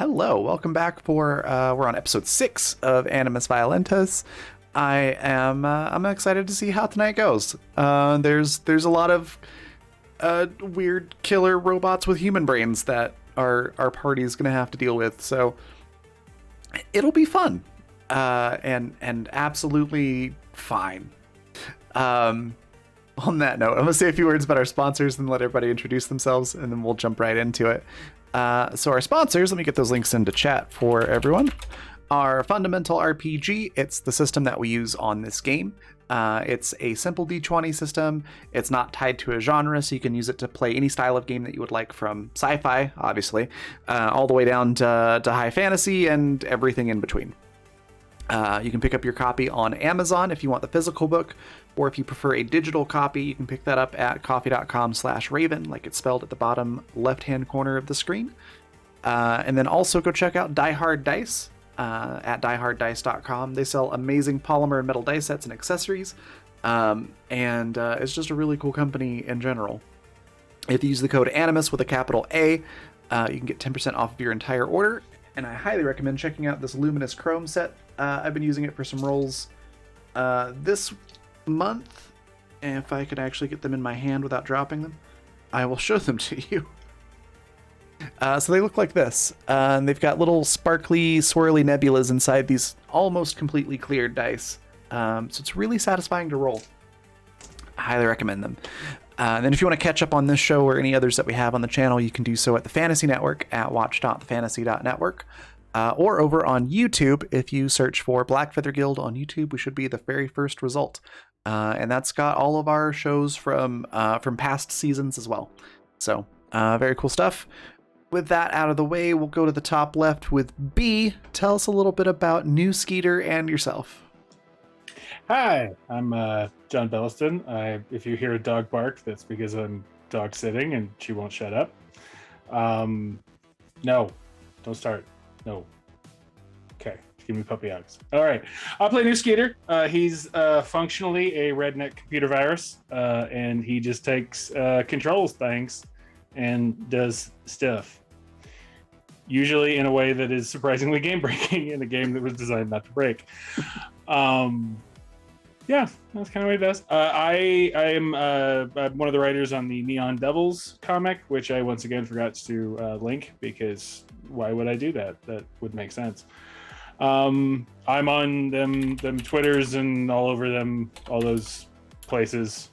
Hello, welcome back for we're on episode 6 of Animus Violentas. I'm excited to see how tonight goes. There's a lot of weird killer robots with human brains that our party is gonna have to deal with, so it'll be fun and absolutely fine. On that note, I'm gonna say a few words about our sponsors and let everybody introduce themselves, and then we'll jump right into it. So our sponsors, let me get those links into chat for everyone. Our Fundamental RPG, it's the system that we use on this game. It's a simple D20 system. It's not tied to a genre, so you can use it to play any style of game that you would like, from sci-fi, obviously, all the way down to high fantasy and everything in between. You can pick up your copy on Amazon if you want the physical book, or if you prefer a digital copy, you can pick that up at coffee.com/raven, like it's spelled at the bottom left-hand corner of the screen. And then also go check out Die Hard Dice at dieharddice.com. They sell amazing polymer and metal dice sets and accessories, and it's just a really cool company in general. If you use the code Animus with a capital A, you can get 10% off of your entire order, and I highly recommend checking out this Luminous Chrome set. I've been using it for some rolls this month, and if I could actually get them in my hand without dropping them, I will show them to you. So they look like this, and they've got little sparkly, swirly nebulas inside these almost completely cleared dice, so it's really satisfying to roll. I highly recommend them. And then if you want to catch up on this show or any others that we have on the channel, you can do so at the Fantasy Network at watch.thefantasy.network. Or over on YouTube, if you search for Black Feather Guild on YouTube, we should be the very first result. And that's got all of our shows from past seasons as well. So very cool stuff. With that out of the way, we'll go to the top left with B. Tell us a little bit about New Skeeter and yourself. Hi, I'm John Belliston. If you hear a dog bark, that's because I'm dog sitting and she won't shut up. No, don't start. No. Okay, give me puppy hugs. All right, I'll play New Skeeter. He's functionally a redneck computer virus, and he just takes controls things and does stuff. Usually in a way that is surprisingly game-breaking in a game that was designed not to break. Yeah, that's kind of what he does. I am one of the writers on the Neon Devils comic, which I once again forgot to link, because why would I do that? That would make sense. I'm on them Twitters and all over them, all those places.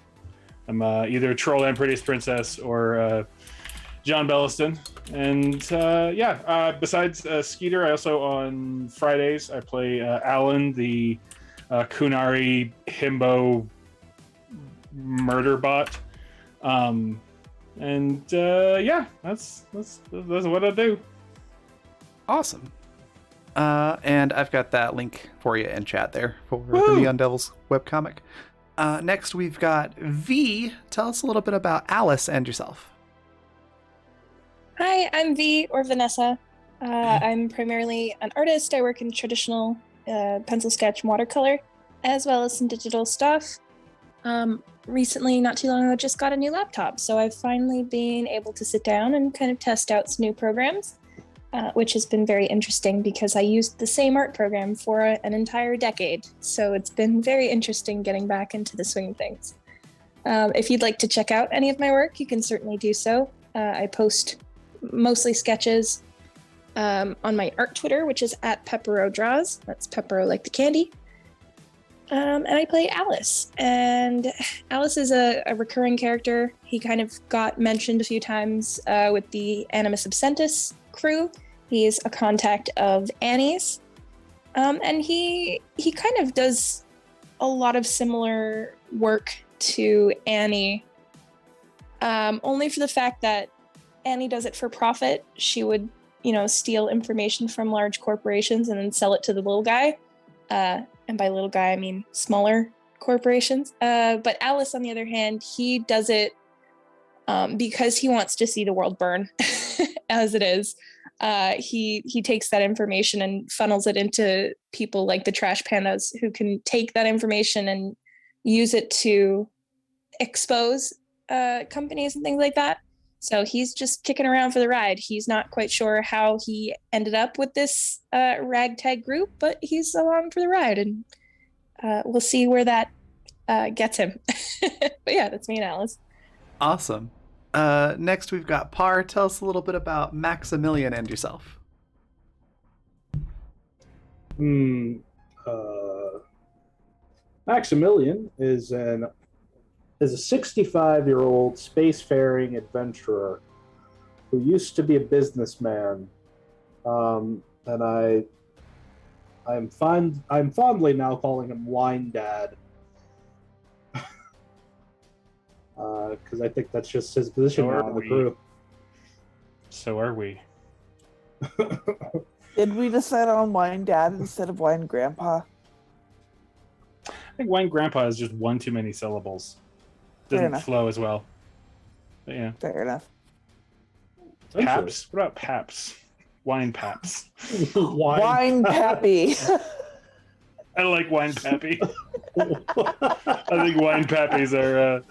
I'm either Troll and Prettiest Princess or John Belliston. And besides Skeeter, I also on Fridays I play Alan, the Kunari himbo murder bot. That's what I do. Awesome. And I've got that link for you in chat there for the Neon Devils webcomic. Next, we've got V. Tell us a little bit about Alice and yourself. Hi, I'm V, or Vanessa. I'm primarily an artist. I work in traditional pencil sketch and watercolor, as well as some digital stuff. Recently, not too long ago, just got a new laptop, so I've finally been able to sit down and kind of test out some new programs, which has been very interesting because I used the same art program for an entire decade, so it's been very interesting getting back into the swing of things. If you'd like to check out any of my work, you can certainly do so. I post mostly sketches on my art Twitter, which is at Peppero Draws. That's Peppero like the candy. And I play Alice. And Alice is a recurring character. He kind of got mentioned a few times with the Animus Absentis crew. He's a contact of Annie's. And he kind of does a lot of similar work to Annie, only for the fact that Annie does it for profit. She would, steal information from large corporations and then sell it to the little guy. And by little guy, I mean smaller corporations. But Alice, on the other hand, he does it because he wants to see the world burn as it is. He takes that information and funnels it into people like the Trash Pandas, who can take that information and use it to expose companies and things like that. So he's just kicking around for the ride. He's not quite sure how he ended up with this ragtag group, but he's along for the ride, and we'll see where that gets him. But yeah, that's me and Alice. Awesome. Next, we've got Par. Tell us a little bit about Maximilian and yourself. Maximilian is a 65-year-old spacefaring adventurer who used to be a businessman, and I'm fondly now calling him Wine Dad, because I think that's just his position now in the crew. So are we. Did we decide on Wine Dad instead of Wine Grandpa? I think Wine Grandpa is just one too many syllables. Doesn't flow as well. But yeah. Fair enough. Paps? What about Paps? Wine Paps. Wine Pappy. I like Wine Pappy. I think Wine Pappy's are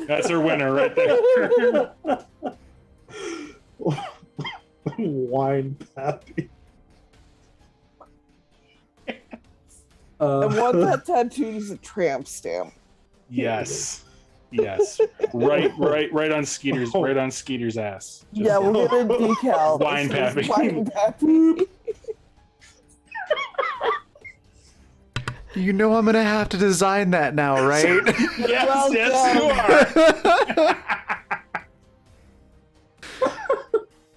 that's our winner right there. Wine Pappy. And one that tattooed is a tramp stamp. Yes. Right on Skeeter's ass. Yeah, we'll get a decal. Wine Pappy. Wine Pappy. You know I'm gonna have to design that now, right? Yes, you are.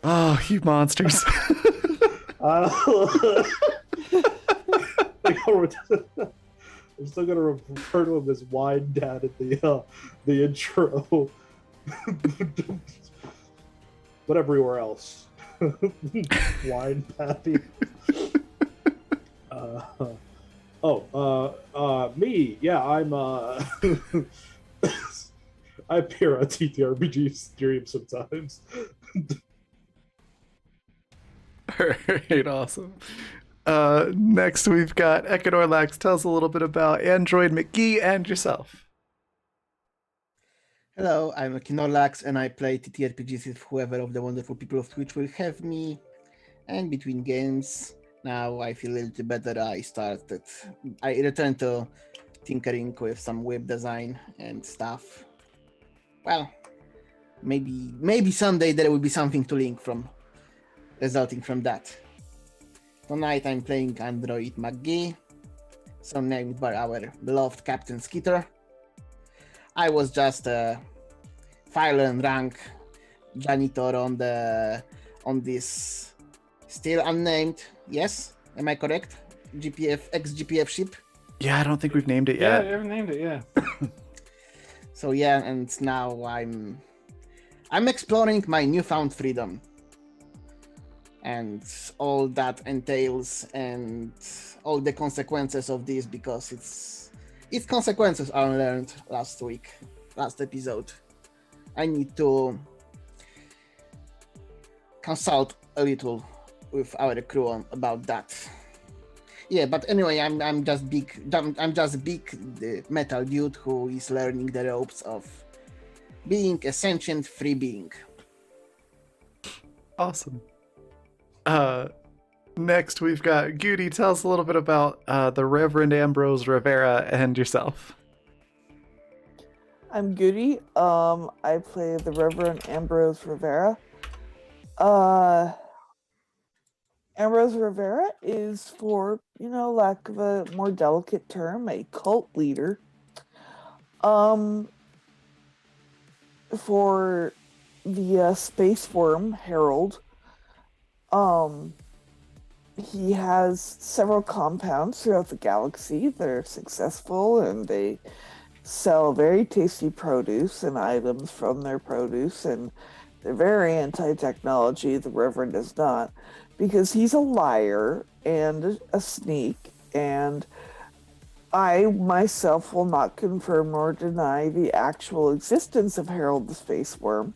Oh, you monsters. I'm still gonna refer to him as Wine Dad at the intro, but everywhere else, Wine Pappy. Me, yeah, I'm I appear on TTRPG stream sometimes. Alright, awesome. Next we've got Econorlax. Tell us a little bit about Android McGee and yourself. Hello, I'm Econorlax and I play TTRPGs with whoever of the wonderful people of Twitch will have me. And between games, now I feel a little better. I returned to tinkering with some web design and stuff. Well, maybe someday there will be something to link from, resulting from that. Tonight I'm playing Android McGee, surnamed by our beloved Captain Skeeter. I was just a file and rank janitor on this still unnamed, yes? Am I correct? ex-GPF ship? Yeah, I don't think we've named it Yeah, yet. I haven't named it, yeah. So yeah, and now I'm exploring my newfound freedom. And all that entails and all the consequences of this, because its consequences are learned last episode. I need to consult a little with our crew about that. Yeah, but anyway, I'm just big the metal dude who is learning the ropes of being a sentient free being. Awesome. Next we've got Goody. Tell us a little bit about the Reverend Ambrose Rivera and yourself. I'm Goody. I play the Reverend Ambrose Rivera. Ambrose Rivera is, for lack of a more delicate term, a cult leader. For the space worm Herald. He has several compounds throughout the galaxy that are successful, and they sell very tasty produce and items from their produce, and they're very anti-technology. The Reverend is not, because he's a liar and a sneak, and I myself will not confirm nor deny the actual existence of Harold the Space Worm.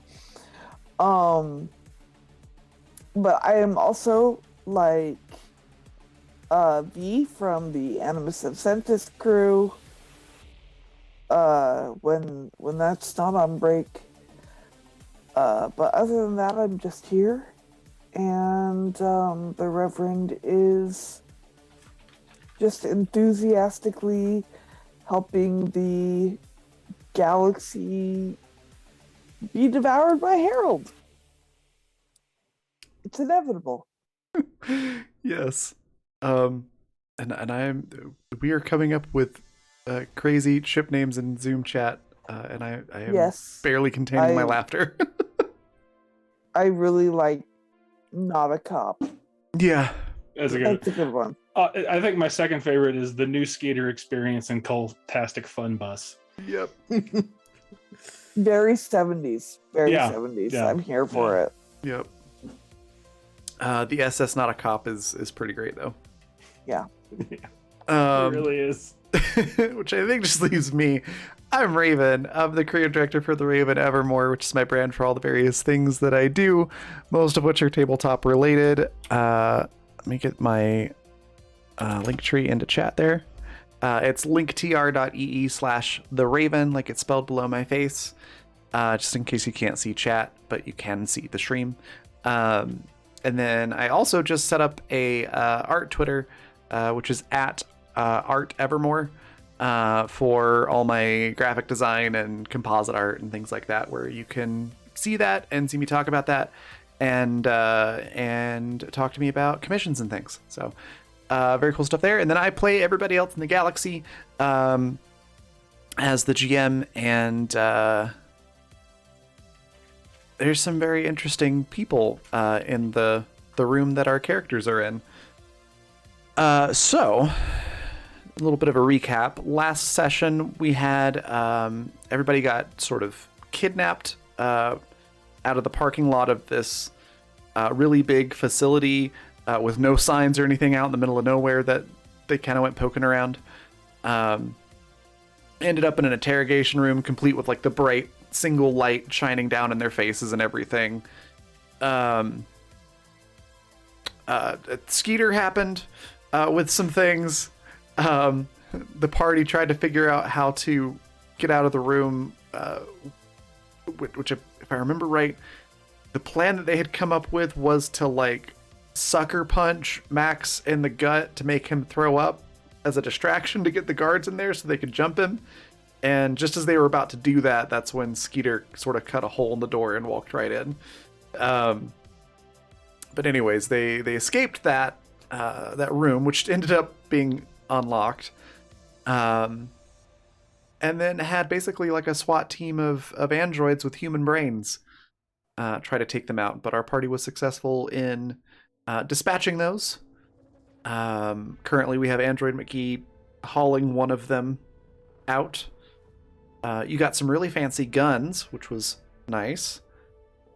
But I am also like V from the Animus Absentis crew. When that's not on break, But other than that, I'm just here. And the Reverend is just enthusiastically helping the galaxy be devoured by Harold. It's inevitable. Yes. And we are coming up with crazy ship names in Zoom chat, and I am Yes. barely containing my laughter. I really like Not a Cop. Yeah. That's a good. That's a good one. I think my second favorite is the new skater experience in Cultastic Fun Bus. Yep. Very 70s. Very Yeah, 70s. yeah, I'm here for it. Yep. The SS Not a Cop is pretty great though. Yeah. It really is. Which I think just leaves me. I'm Raven. I'm the creative director for The Raven Evermore, which is my brand for all the various things that I do, most of which are tabletop related. Let me get my link tree into chat there. It's linktr.ee/The Raven, like it's spelled below my face, just in case you can't see chat, but you can see the stream. And then I also just set up a art Twitter, which is at Art Evermore, for all my graphic design and composite art and things like that, where you can see that and see me talk about that and talk to me about commissions and things. So very cool stuff there. And then I play everybody else in the galaxy as the GM, and there's some very interesting people in the room that our characters are in. So a little bit of a recap. Last session we had everybody got sort of kidnapped out of the parking lot of this really big facility with no signs or anything out in the middle of nowhere that they kind of went poking around. Ended up in an interrogation room complete with like the bright single light shining down in their faces and everything. Skeeter happened with some things. The party tried to figure out how to get out of the room, which, if I remember right, the plan that they had come up with was to like sucker punch Max in the gut to make him throw up as a distraction to get the guards in there so they could jump him. And just as they were about to do that, that's when Skeeter sort of cut a hole in the door and walked right in. But anyways, they escaped that room, which ended up being unlocked, and then had basically like a SWAT team of androids with human brains try to take them out. But our party was successful in dispatching those. Currently, we have Android McGee hauling one of them out. You got some really fancy guns, which was nice.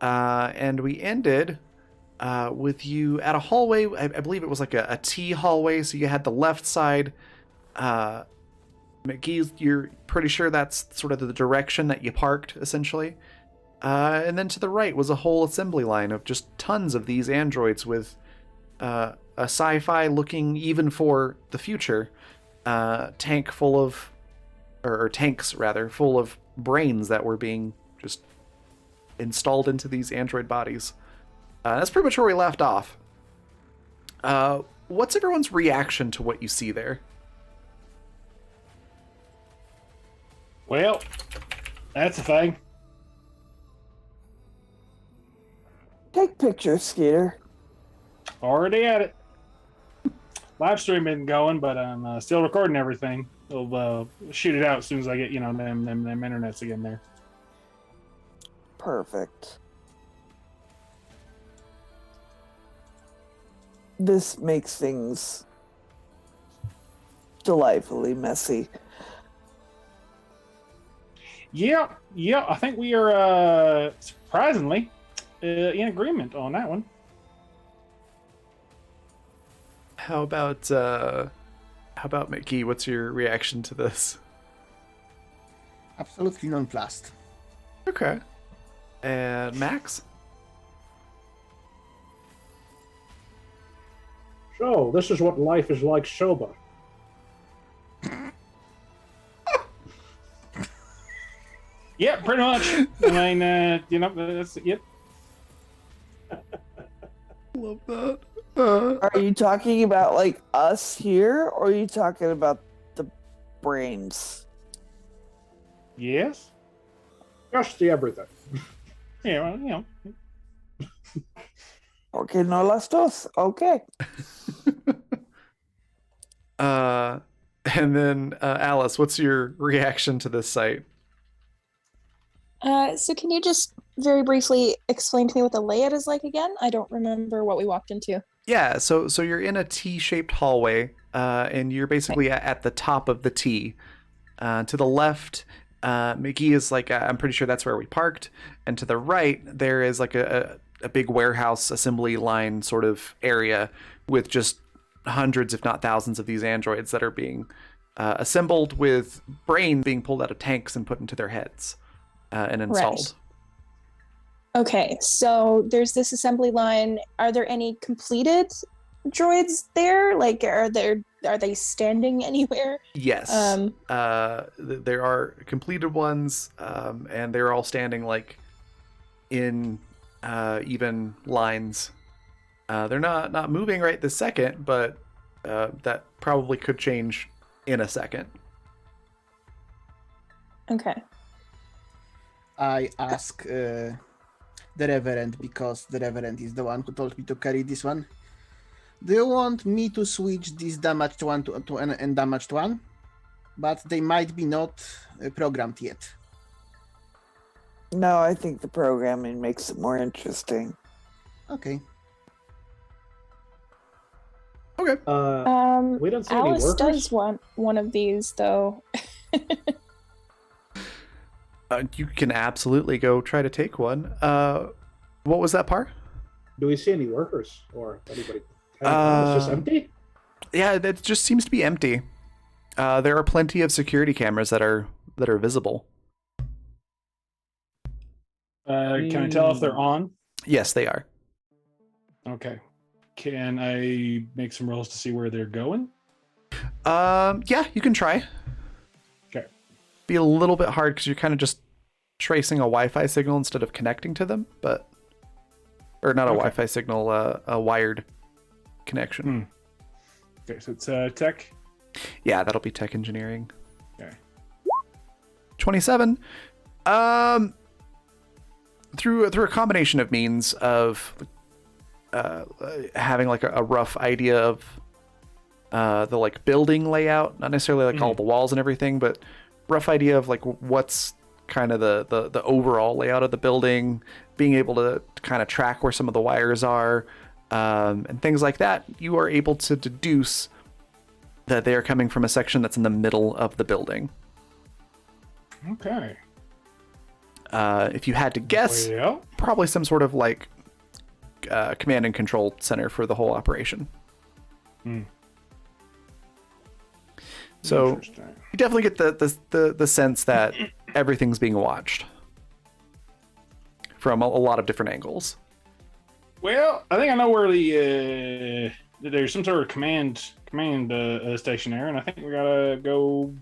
And we ended with you at a hallway. I believe it was like a T hallway. So you had the left side. McGee, you're pretty sure that's sort of the direction that you parked, essentially. And then to the right was a whole assembly line of just tons of these androids with a sci-fi looking, even for the future, tank full of, or tanks rather, full of brains that were being just installed into these android bodies. That's pretty much where we left off. What's everyone's reaction to what you see there? Well, that's a thing. Take pictures, Skeeter. Already at it. Live stream isn't going, but I'm still recording everything. We'll shoot it out as soon as I get, them internets again there. Perfect. This makes things delightfully messy. Yeah, I think we are surprisingly in agreement on that one. How about McGee? What's your reaction to this? Absolutely nonplussed. Okay. And Max? So, this is what life is like sober. Yeah, pretty much. I mean, that's yep. Love that. Are you talking about like us here, or are you talking about the brains? Yes. Just the everything. Yeah, well, Okay, no las dos. Okay. And then Alice, what's your reaction to this site? So can you just very briefly explain to me what the layout is like again? I don't remember what we walked into. Yeah, so you're in a T-shaped hallway, and you're basically at the top of the T. To the left, McGee is like, I'm pretty sure that's where we parked, and to the right, there is like a big warehouse assembly line sort of area with just hundreds, if not thousands, of these androids that are being assembled with brain being pulled out of tanks and put into their heads and installed. Okay, so there's this assembly line. Are there any completed droids there? Like, are they standing anywhere? Yes. There are completed ones, and they're all standing like in even lines. They're not moving right this second, but that probably could change in a second. Okay. I ask the Reverend, because the Reverend is the one who told me to carry this one. Do you want me to switch this damaged one to an damaged one? But they might be not programmed yet. No, I think the programming makes it more interesting. Okay. Okay. We don't see any Alice workers. does want one of these, though. You can absolutely go try to take one. What was that part? Do we see any workers or anybody? It's just empty. Yeah, that just seems to be empty. There are plenty of security cameras that are visible. can I tell if they're on? Yes, they are. Okay. Can I make some rolls to see where they're going? Yeah, you can try. Okay. Be a little bit hard because you're kind of just tracing a Wi-Fi signal instead of connecting to them, or not a Wi-Fi signal, a wired connection. Okay, so it's tech. Yeah, that'll be tech engineering. Okay. 27. Through a combination of means of having like a rough idea of the like building layout, not necessarily like all the walls and everything, but rough idea of like what's kind of the overall layout of the building, being able to kind of track where some of the wires are, and things like that, you are able to deduce that they are coming from a section that's in the middle of the building. Okay. If you had to guess, Well, probably some sort of like command and control center for the whole operation. So interesting. you definitely get the sense that everything's being watched from a lot of different angles. Well, I think I know where the there's some sort of command station there, and I think we gotta go,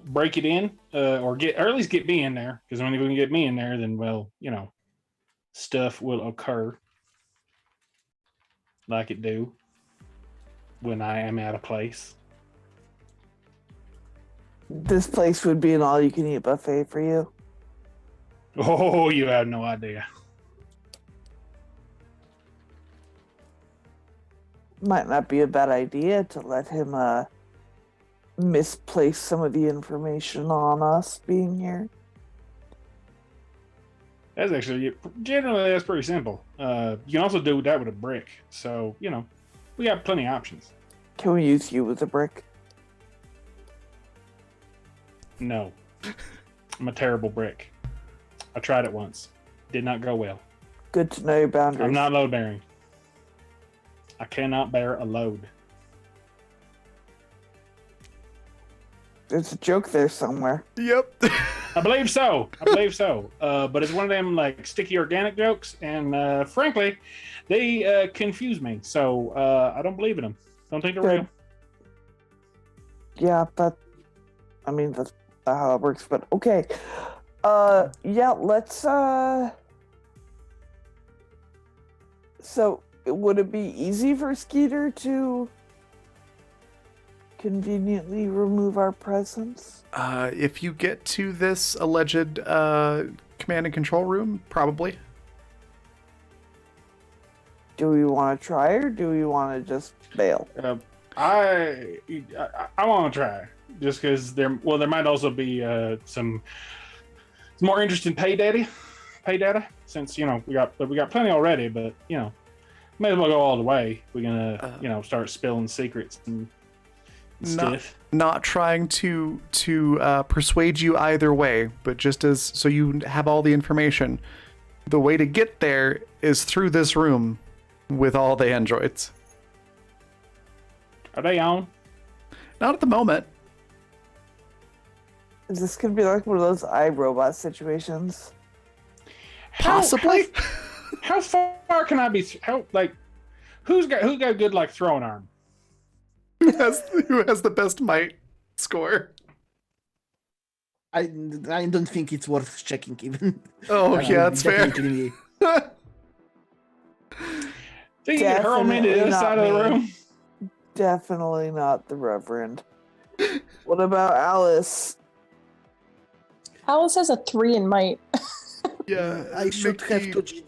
break it in, or at least get me in there. Because when we can get me in there, then stuff will occur like it do when I am at a place. This place would be an all-you-can-eat buffet for you. Oh, you have no idea. Might not be a bad idea to let him misplace some of the information on us being here. That's actually generally that's pretty simple. You can also do that with a brick. So we got plenty of options. Can we use you as a brick? No, I'm a terrible brick. I tried it once. Did not go well. Good to know your boundaries. I'm not load bearing. I cannot bear a load. There's a joke there somewhere. Yep. I believe so. But it's one of them like sticky organic jokes, and frankly, they confuse me. So I don't believe in them. Don't think they're real. Yeah, that's not how it works, but okay. Yeah, let's, so would it be easy for Skeeter to conveniently remove our presence? If you get to this alleged command and control room, probably. Do we want to try or do we want to just bail? I want to try just because there might also be some more interest in pay data since we got plenty already, but may as well go all the way. We're gonna start spilling secrets and stuff. Not trying to persuade you either way, but just as so you have all the information. The way to get there is through this room with all the androids. Are they on? Not at the moment. Is this gonna be like one of those iRobot situations? Possibly. How far can I be? Who's got good throwing arm? Who has the best might score? I don't think it's worth checking even. Oh yeah, that's fair. Definitely me. So you get hurl me to the other side of the room. Definitely not the Reverend. What about Alice? Alice has a 3 in might. Yeah, I should have Mickey-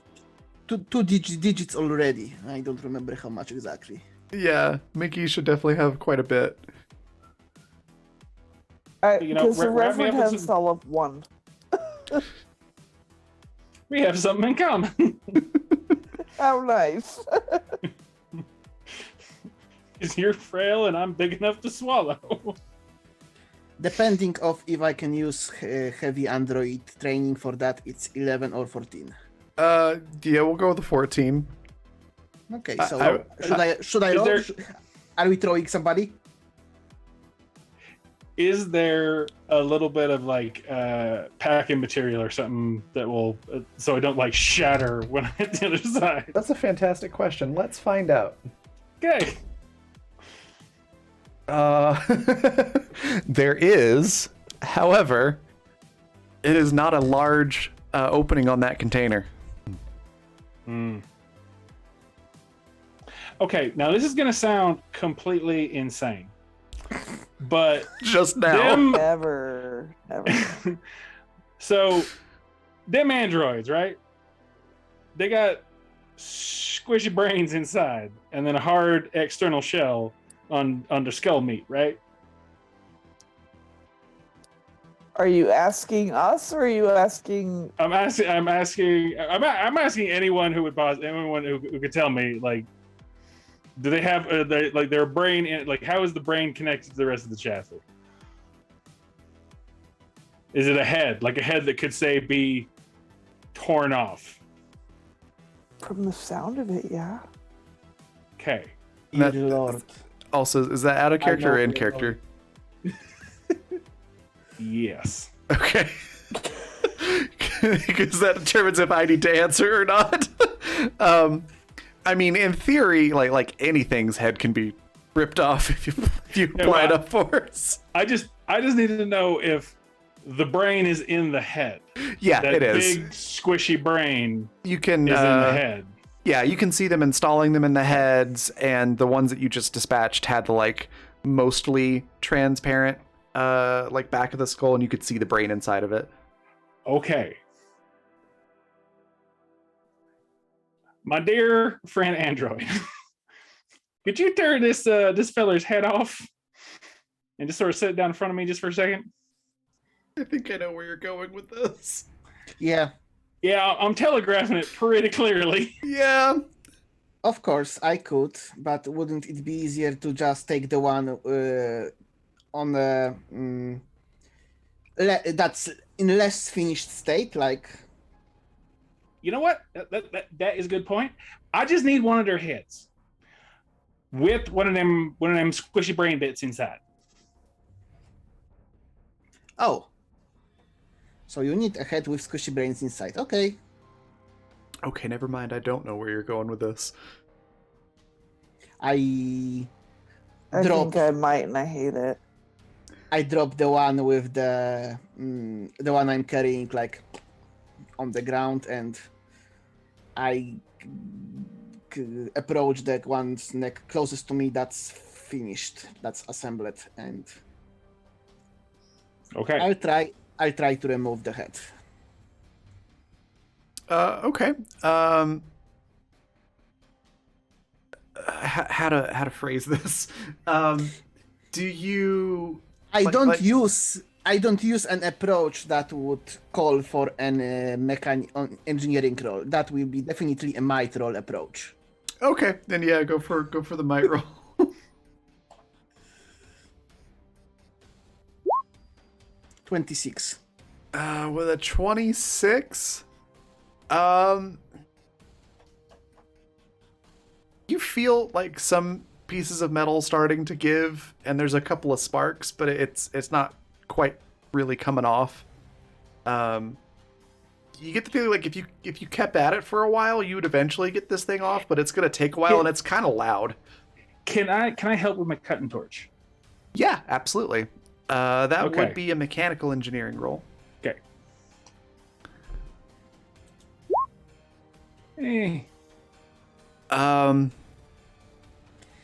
two digits already. I don't remember how much exactly. Yeah, Mickey should definitely have quite a bit. Because the wrap me Reverend up with has some- all of 1. We have something in common. How nice. Is you're frail and I'm big enough to swallow. Depending of if I can use heavy android training for that, it's 11 or 14. Yeah, we'll go with the 14. Okay, I- so should I is roll? there- Are we throwing somebody? Is there a little bit of packing material or something that will so I don't shatter when I hit the other side? That's a fantastic question. Let's find out. Okay. There is, however, it is not a large opening on that container. Okay, now this is gonna sound completely insane, but Just now. Never. so them androids, right? They got squishy brains inside, and then a hard external shell under skull meat, right? Are you asking us or are you asking... I'm asking anyone who could tell me, do they have their brain in, how is the brain connected to the rest of the chassis? Is it a head that could say be torn off? From the sound of it, yeah. Okay. That- Dear Lord. Also, is that out of character or in know. character? Yes. Okay. Because that determines if I need to answer or not. I mean, in theory, like anything's head can be ripped off if you apply enough force. I just needed to know if the brain is in the head. Yeah, That it is. big squishy brain You can is in the head. Yeah, you can see them installing them in the heads, and the ones that you just dispatched had the mostly transparent back of the skull, and you could see the brain inside of it. Okay. My dear friend Android, could you tear this feller's head off and just sort of sit down in front of me just for a second? I think I know where you're going with this. Yeah, Yeah, I'm telegraphing it pretty clearly. Yeah. of course I could, but wouldn't it be easier to just take the one on the that's in less finished state, You know what? That is a good point. I just need one of their heads with one of them squishy brain bits inside. Oh. So you need a head with squishy brains inside. Okay. Okay, never mind. I don't know where you're going with this. I I drop think I might and I hate it. I drop the one with the one I'm carrying like on the ground, and I approach the one's neck closest to me. That's finished. That's assembled, and Okay. I'll try to remove the head. Okay. How to phrase this? Do you? I Like- don't like- use an approach that would call for an engineering role. That will be definitely a might roll approach. Okay, then yeah, go for the might roll. 26. With a 26, you feel like some pieces of metal starting to give, and there's a couple of sparks, but it's not quite really coming off. You get the feeling like if you kept at it for a while, you would eventually get this thing off, but it's gonna take a while, and it's kind of loud. Can I help with my cutting torch? Yeah, absolutely. That Okay. would be a mechanical engineering roll. Okay. Eh.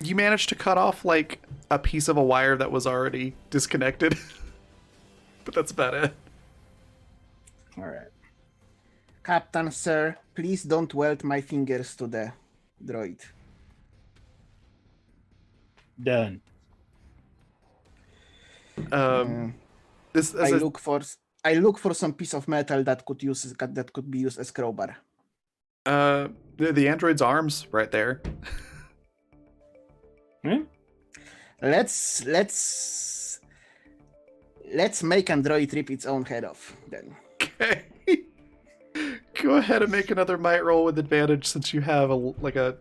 You managed to cut off like a piece of a wire that was already disconnected, but that's about it. All right. Captain, sir, please don't weld my fingers to the droid. Done. This I look for some piece of metal that could be used as crowbar. the android's arms right there. Hmm? Let's make Android rip its own head off then. Okay. Go ahead and make another might roll with advantage since you have a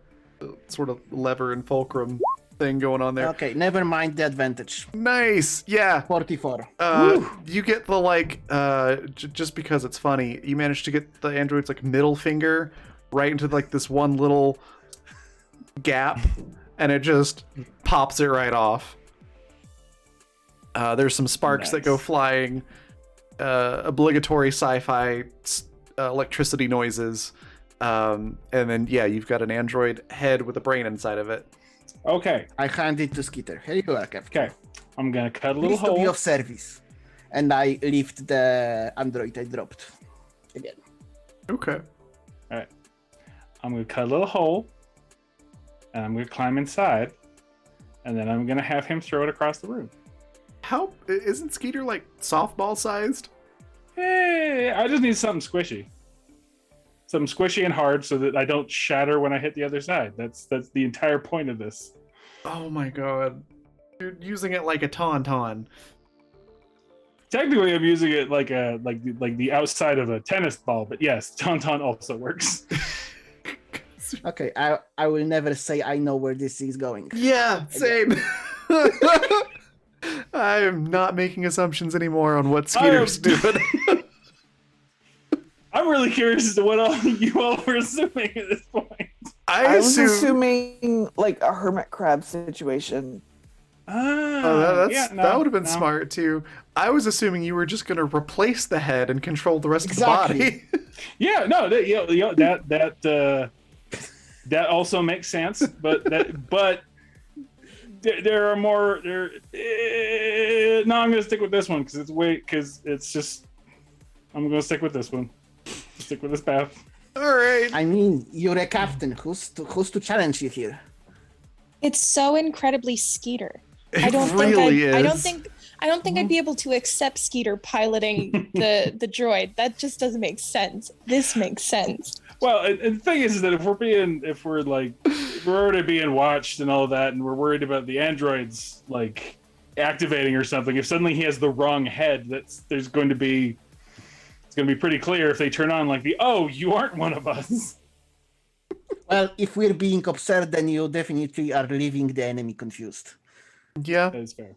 sort of lever and fulcrum thing going on there. Okay, never mind the advantage. Nice. Yeah. 44. You get the just because it's funny, you manage to get the android's like middle finger right into like this one little gap, and it just pops it right off. There's some sparks that go Nice. flying, obligatory sci-fi electricity noises, and then yeah, you've got an android head with a brain inside of it. Okay. I hand it to Skeeter. Here you go, Captain. Okay. I'm gonna cut a little Please to be hole. of service. And I lift the android I dropped again. Okay. I'm gonna cut a little hole, and I'm gonna climb inside, and then I'm gonna have him throw it across the room. How isn't Skeeter like softball sized? Hey, I just need something squishy. Something squishy and hard so that I don't shatter when I hit the other side. That's the entire point of this. Oh my god. You're using it like a tauntaun. Technically, I'm using it like the outside of a tennis ball, but yes, tauntaun also works. Okay, I will never say I know where this is going. Yeah, same. I am not making assumptions anymore on what Skeeter's doing. I'm really curious as to what all you all were assuming at this point. I was assume. assuming like a hermit crab situation. Oh, that would have been no. smart too. I was assuming you were just going to replace the head and control the rest Exactly. of the body. Yeah, no, that also makes sense. But there are more. No, I'm gonna stick with this one because it's just. I'm gonna stick with this one. Stick with this path. All right. I mean, you're a captain. Who's to challenge you here? It's so incredibly Skeeter. It I don't really think is. I don't think I'd be able to accept Skeeter piloting the droid. That just doesn't make sense. This makes sense. Well, and the thing is that if we're already being watched and all of that, and we're worried about the androids like activating or something, if suddenly he has the wrong head, it's going to be pretty clear if they turn on like you aren't one of us. Well, if we're being observed, then you definitely are leaving the enemy confused. Yeah. That is fair.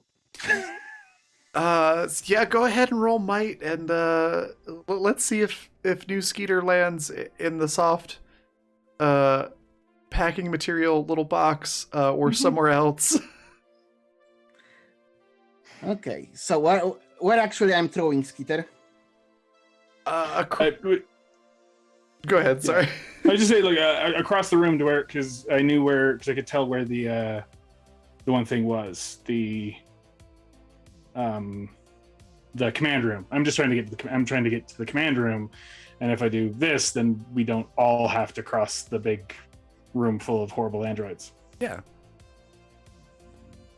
Yeah, go ahead and roll might, and let's see if new Skeeter lands in the soft packing material little box or somewhere else. Okay, so where actually I'm throwing Skeeter? Go ahead. Sorry. I just say like across the room to where, because I knew where, because I could tell where the one thing was, the command room. I'm just trying to get I'm trying to get to the command room, and if I do this, then we don't all have to cross the big room full of horrible androids. Yeah.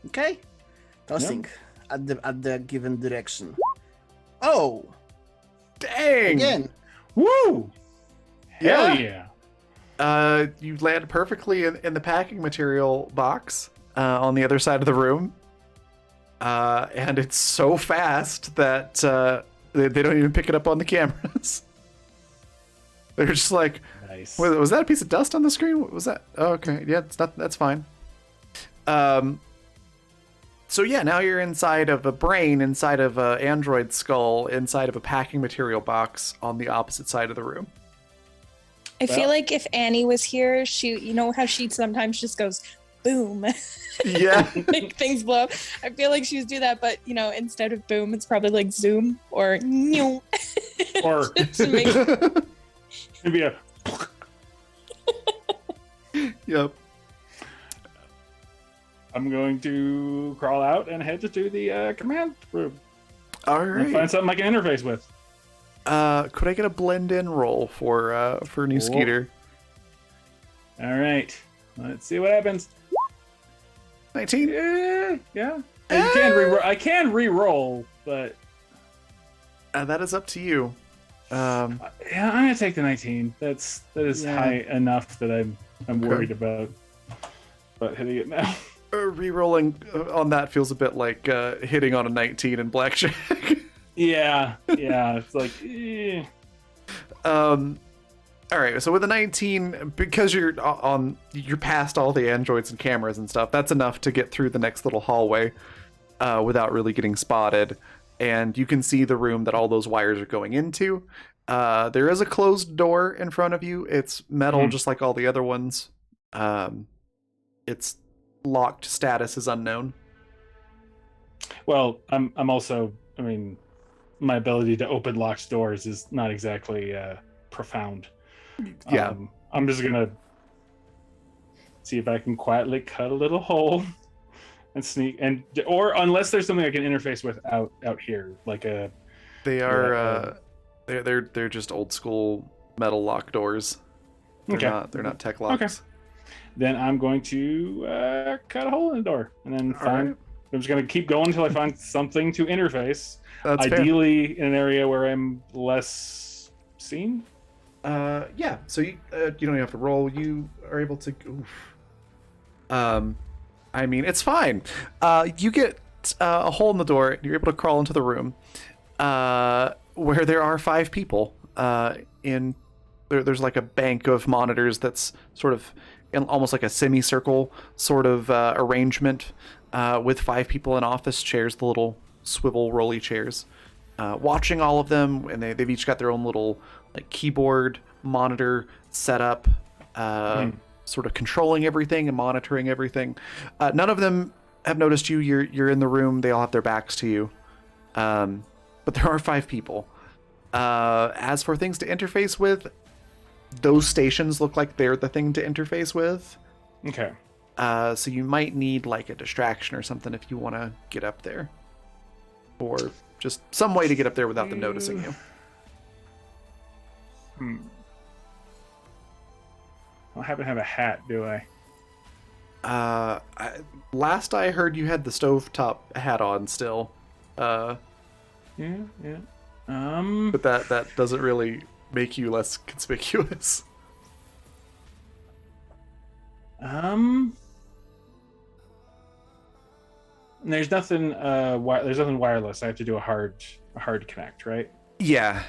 Okay, tossing at the given direction. Oh, Dang. again. Woo! Hell Yeah. yeah! You land perfectly in the packing material box on the other side of the room. And it's so fast that they don't even pick it up on the cameras. They're just like, Nice. was that a piece of dust on the screen? What was that? Oh, okay. Yeah, it's not. That's fine. So yeah, now you're inside of a brain, inside of an android skull, inside of a packing material box on the opposite side of the room. I feel like if Annie was here, you know how she sometimes just goes boom, Yeah. make things blow. I feel like she would do that, but instead of boom, it's probably like zoom or new. Or maybe a. Yep. I'm going to crawl out and head to the command room All and right. find something I can interface with. Could I get a blend in roll for new Cool. Skeeter? All right, let's see what happens. 19. Yeah. I can re-roll, but That is up to you. yeah, I'm gonna take the 19. That is Yeah. high enough that I'm Okay. worried about hitting it now. Re-rolling on that feels a bit like hitting on a 19 in blackjack. Yeah, it's like. All right, so with a 19, because you're past all the androids and cameras and stuff, that's enough to get through the next little hallway without really getting spotted. And you can see the room that all those wires are going into. There is a closed door in front of you. It's metal, just like all the other ones. Its locked status is unknown. Well, I'm also. I mean, my ability to open locked doors is not exactly profound. Yeah. I'm just gonna see if I can quietly cut a little hole and sneak, or unless there's something I can interface with out here, like a. They are they're just old school metal lock doors. They're not tech locks. Okay. Then I'm going to cut a hole in the door and then find. right. I'm just gonna keep going until I find something to interface. That's fair. Ideally, in an area where I'm less seen. Yeah. So you don't even have to roll. You are able to. Oof. I mean, it's fine. You get a hole in the door. You're able to crawl into the room, where there are 5 people. There's like a bank of monitors that's sort of in almost like a semicircle sort of arrangement, with 5 people in office chairs, the little swivel rolly chairs, watching all of them, and they've each got their own little like keyboard monitor setup, sort of controlling everything and monitoring everything. None of them have noticed you. You're in the room. They all have their backs to you, but there are 5 people. As for things to interface with, those stations look like they're the thing to interface with. Okay. So you might need like a distraction or something if you want to get up there, or just some way to get up there without them noticing you. I don't happen to have a hat, do I? Last I heard, you had the stovetop hat on still. Yeah. But that doesn't really make you less conspicuous. There's nothing. There's nothing wireless. I have to do a hard connect, right? Yeah.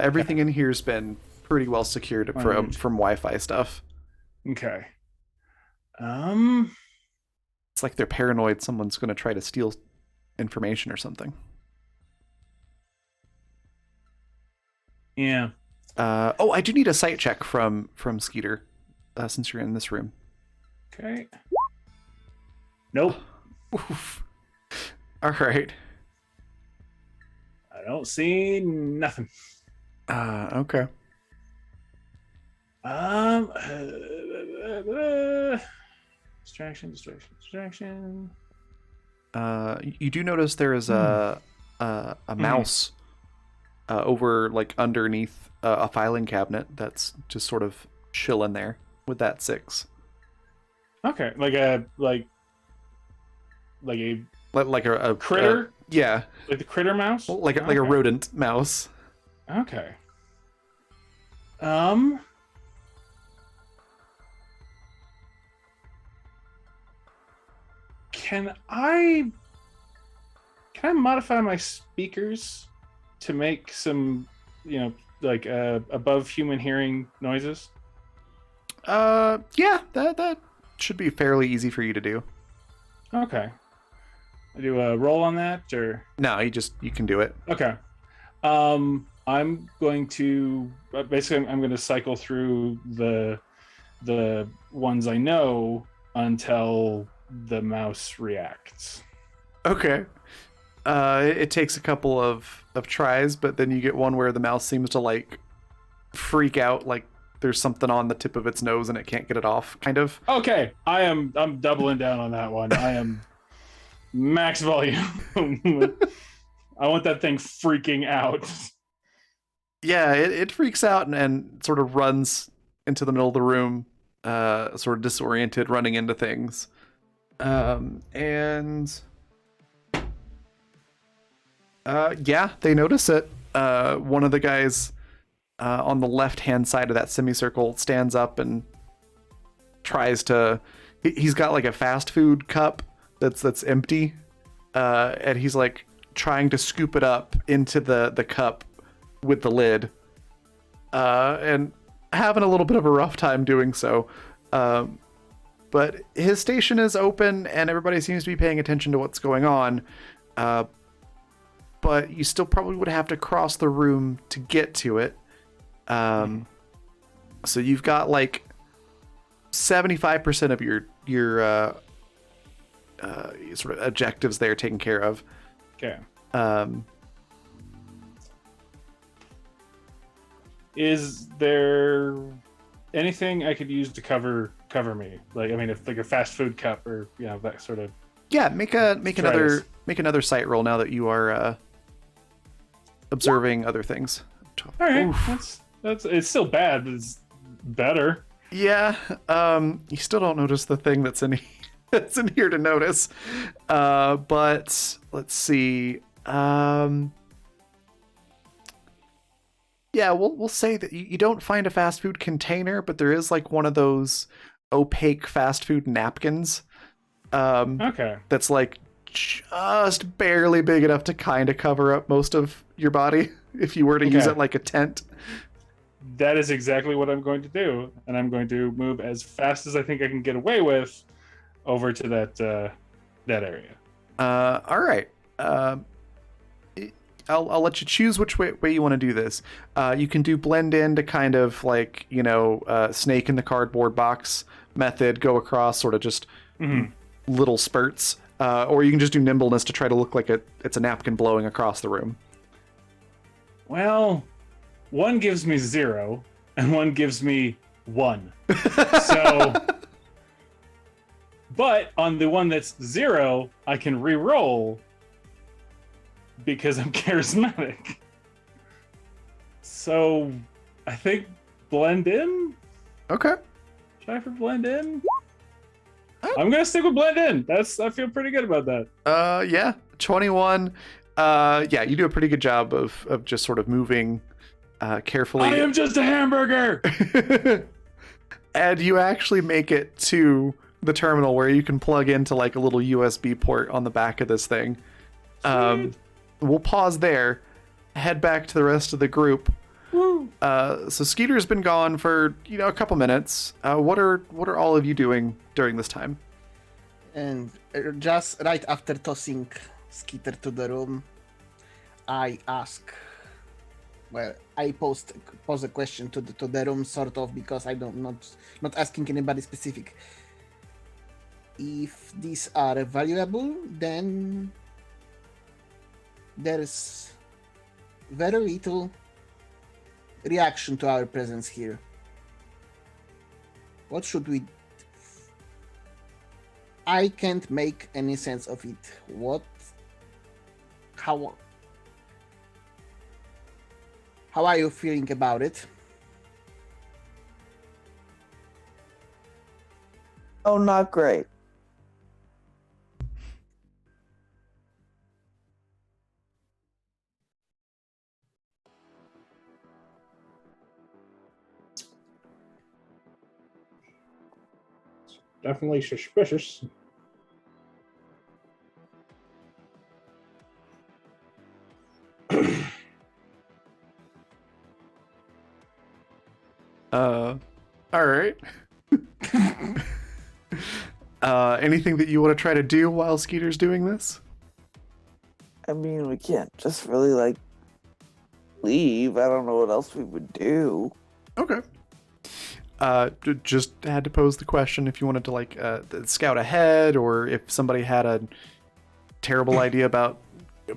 Everything in here's been pretty well secured from Wi-Fi stuff. Okay. It's like they're paranoid someone's going to try to steal information or something. Yeah. I do need a sight check from Skeeter, since you're in this room. Okay. Nope. Oof. All right. don't see nothing. Okay. Distraction. You do notice there is a mouse over like underneath a filing cabinet that's just sort of chilling there with that 6. Okay, like a critter, yeah, like the critter mouse, like a rodent mouse. Okay. Can I modify my speakers to make some, like above human hearing noises? Yeah, that should be fairly easy for you to do. Okay. I do a roll on that, or No, you can do it. okay. I'm going to basically I'm going to cycle through the ones I know until the mouse reacts. Okay. It takes a couple of tries, but then you get one where the mouse seems to like freak out, like there's something on the tip of its nose and it can't get it off, kind of. Okay, I'm doubling down on that one. I am max volume. I want that thing freaking out. Yeah, it freaks out and sort of runs into the middle of the room, sort of disoriented, running into things. Yeah, they notice it. One of the guys on the left-hand side of that semicircle stands up and tries to. He's got like a fast food cup that's empty, and he's like trying to scoop it up into the cup with the lid, and having a little bit of a rough time doing so. But his station is open, and everybody seems to be paying attention to what's going on. But you still probably would have to cross the room to get to it. So you've got like 75% of your sort of objectives there taken care of. Okay. Is there anything I could use to cover me? Like, I mean, if like a fast food cup or that sort of. Yeah, make another sight roll now that you are observing other things. All right, that's it's still bad, but it's better. Yeah, you still don't notice the thing that's in that's in here to notice. But let's see. Yeah, we'll say that you don't find a fast food container, but there is like one of those opaque fast food napkins. Okay. That's like just barely big enough to kind of cover up most of your body if you were to use it like a tent. That is exactly what I'm going to do, and I'm going to move as fast as I think I can get away with over to that area. All right. I'll let you choose which way you want to do this. You can do blend in to kind of like, snake in the cardboard box method, go across sort of just little spurts. Or you can just do nimbleness to try to look like it's a napkin blowing across the room. Well, one gives me 0 and one gives me 1. So, but on the one that's 0, I can re-roll because I'm charismatic. So, I think blend in. Okay. Try for blend in. I'm gonna stick with blend in. I feel pretty good about that. Yeah, 21. Yeah, you do a pretty good job of just sort of moving carefully. I am just a hamburger. And you actually make it to the terminal where you can plug into like a little USB port on the back of this thing. We'll pause there, head back to the rest of the group. Woo. So Skeeter's been gone for a couple minutes. What are all of you doing during this time? And just right after tossing Skeeter to the room, I ask. Well, I pose a question to the room, sort of, because not asking anybody specific. If these are valuable, then there's very little reaction to our presence here. What should we... I can't make any sense of it. What... How are you feeling about it? Oh, not great. Definitely suspicious. All right. Anything that you want to try to do while Skeeter's doing this? I mean, we can't just really, like, leave. I don't know what else we would do. Okay. Just had to pose the question if you wanted to, like, scout ahead, or if somebody had a terrible idea about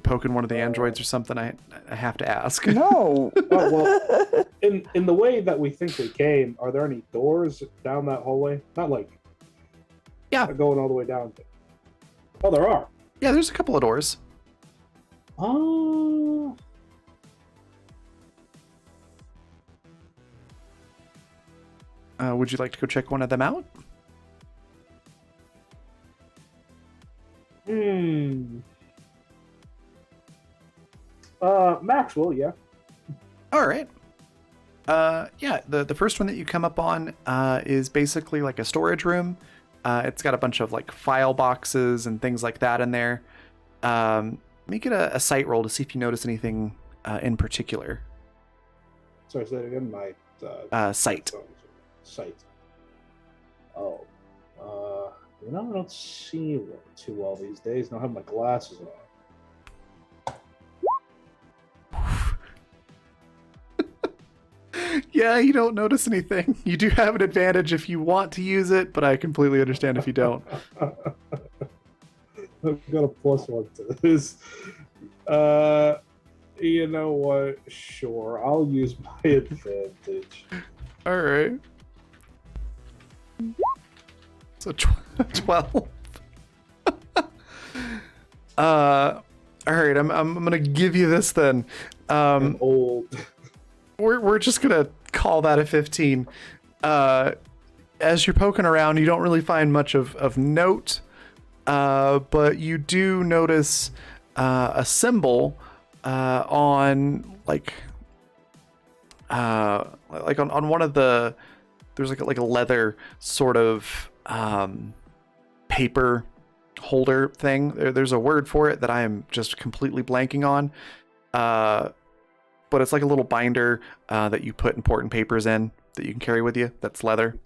poking one of the androids or something. I have to ask. No. Oh, well, in the way that we think we came, are there any doors down that hallway? Not like going all the way down. Oh, there are. Yeah, there's a couple of doors. Oh. Would you like to go check one of them out? Maxwell, yeah. All right. Yeah, the first one that you come up on is basically like a storage room. It's got a bunch of like file boxes and things like that in there. Make it a sight roll to see if you notice anything in particular. Sorry, say that again. My sight. Sight. Oh. I don't see too well these days. I don't have my glasses on. Yeah, you don't notice anything. You do have an advantage if you want to use it, but I completely understand if you don't. I've got a +1 to this. You know what? Sure, I'll use my advantage. All right. So 12. All right. I'm gonna give you this then. I'm old. We're just gonna call that a 15. As you're poking around, you don't really find much of note, but you do notice a symbol on on one of the, there's like a leather sort of paper holder thing. There's a word for it that I am just completely blanking on. But it's like a little binder that you put important papers in that you can carry with you. That's leather.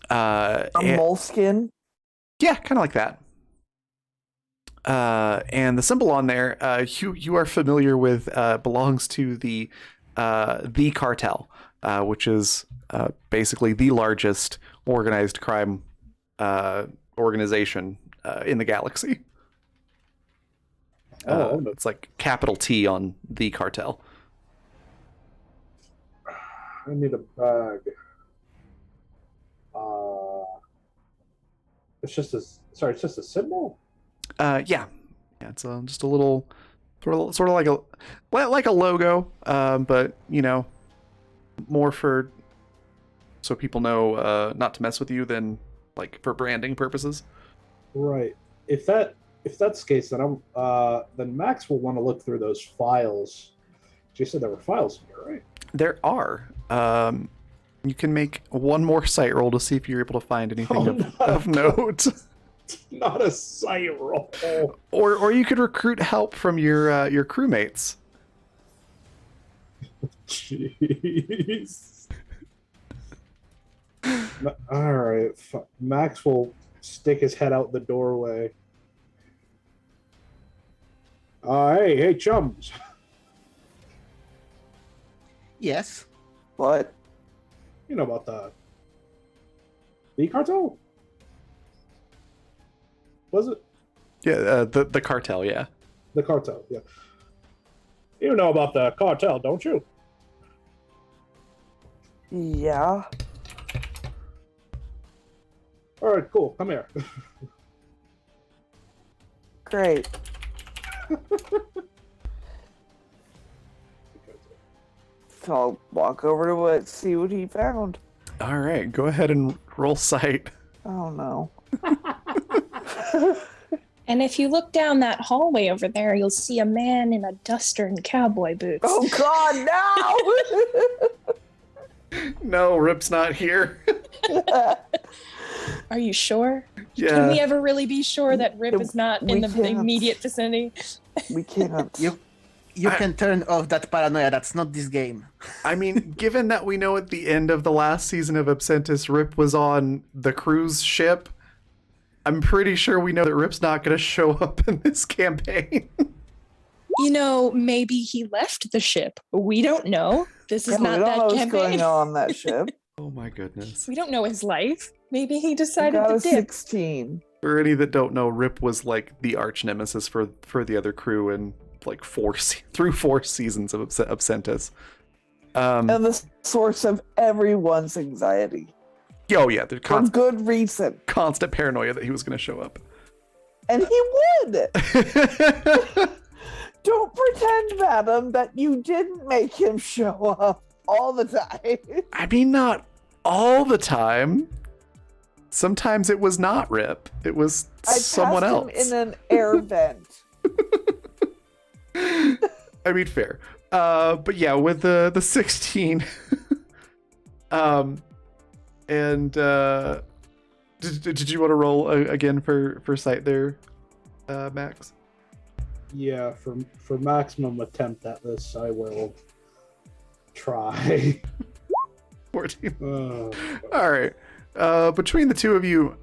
A moleskin? Yeah, kind of like that. And the symbol on there, you are familiar with, belongs to the cartel, which is basically the largest organized crime organization in the galaxy. It's like capital T on the cartel. I need a bag. It's just a symbol. Yeah, it's just a little sort of like a logo, but more for so people know not to mess with you than like for branding purposes. Right. If that's the case, then Max will want to look through those files. You said there were files in here, right? There are. You can make one more sight roll to see if you're able to find anything of note. Not a sight roll. Or you could recruit help from your crewmates. Jeez. All right. Max will stick his head out the doorway. Hey, chums. Yes. What? You know about the cartel? Was it? Yeah, the cartel, yeah. The cartel, yeah. You know about the cartel, don't you? Yeah. All right, cool. Come here. Great. So I'll walk over to see what he found. All right, go ahead and roll sight. Oh no. And if you look down that hallway over there, you'll see a man in a duster and cowboy boots. Oh God, no! No, Rip's not here. Are you sure? Yeah. Can we ever really be sure that Rip is not in the can't. immediate vicinity? We can't. You can turn off that paranoia. That's not this game. I mean, given that we know at the end of the last season of Absentis, Rip was on the cruise ship, I'm pretty sure we know that Rip's not going to show up in this campaign. You know, maybe he left the ship. We don't know. This is We not don't that know what's campaign. going on that ship. Oh my goodness. We don't know his life. Maybe he I decided got to a dip. 16. For any that don't know, Rip was like the arch nemesis for the other crew in like through 4 seasons of Absentis. And the source of everyone's anxiety. Oh yeah, there's For good reason. constant paranoia that he was going to show up. And he would! Don't pretend, madam, that you didn't make him show up all the time. I mean, not all the time. Sometimes it was not Rip. It was someone I else. passed him in an air vent. I mean, fair. But yeah, with the 16. And did you want to roll again for sight there, Max? Yeah, for maximum attempt at this, I will try. 14. All right. Between the two of you,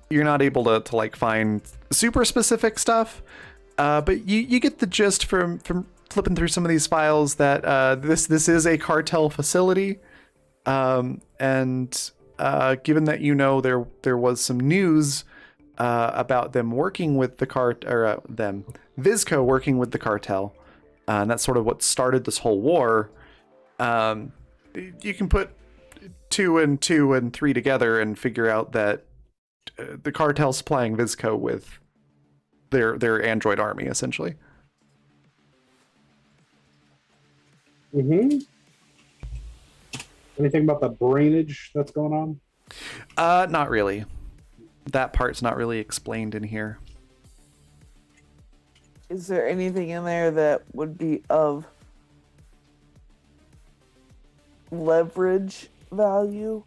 you're not able to like find super specific stuff, but you get the gist from flipping through some of these files that this is a cartel facility, and given that you know there was some news about them working with the Vizco working with the cartel, and that's sort of what started this whole war. You can put 2 and 2 and 3 together and figure out that the cartel's supplying Vizco with their android army, essentially. Mm-hmm. Anything about the brainage that's going on? Not really. That part's not really explained in here. Is there anything in there that would be of leverage value?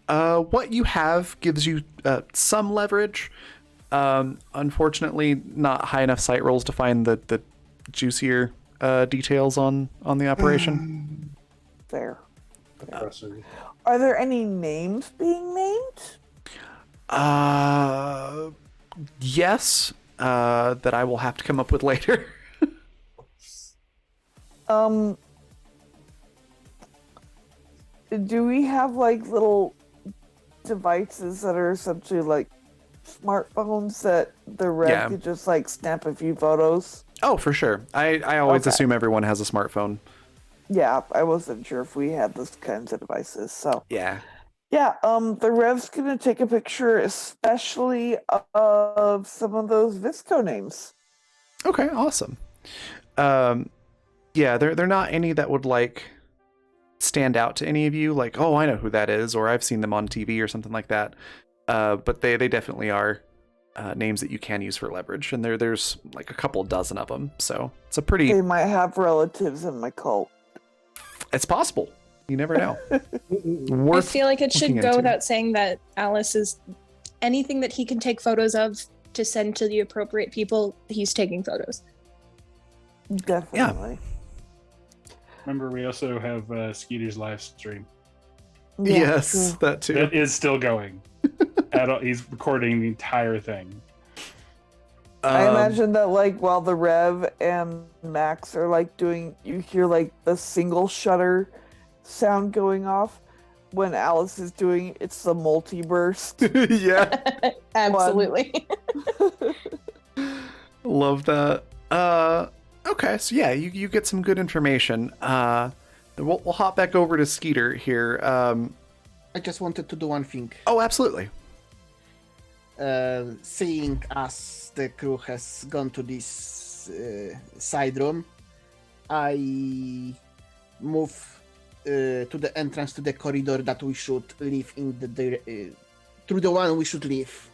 What you have gives you some leverage. Unfortunately, not high enough sight rolls to find the juicier details on the operation. Fair. Depressing. Are there any names being named? Yes. That I will have to come up with later. Do we have like little devices that are essentially like smartphones that the Rev could just like snap a few photos? Oh, for sure. I always Okay. assume everyone has a smartphone. Yeah, I wasn't sure if we had those kinds of devices. So Yeah. yeah, the Rev's gonna take a picture, especially of some of those Visco names. Okay, awesome. Yeah, they're not any that would like stand out to any of you, like, oh, I know who that is, or I've seen them on TV or something like that. But they definitely are names that you can use for leverage, and there's like a couple dozen of them, so it's a pretty. They might have relatives in my cult. It's possible. You never know. I feel like it should looking go into. without saying that Alice is anything that he can take photos of to send to the appropriate people, he's taking photos. Definitely. Remember, we also have Skeeter's live stream. Yeah, Yes, true. that too. That is still going. He's recording the entire thing. I imagine that like while the Rev and Max are like doing, you hear like the single shutter sound going off. When Alice is doing, it's the multiburst. Absolutely. Love that. Okay, so yeah, you get some good information. We'll hop back over to Skeeter here. I just wanted to do one thing. Oh, absolutely. Seeing as the crew has gone to this side room, I move to the entrance to the corridor that we should leave in the through the one we should leave.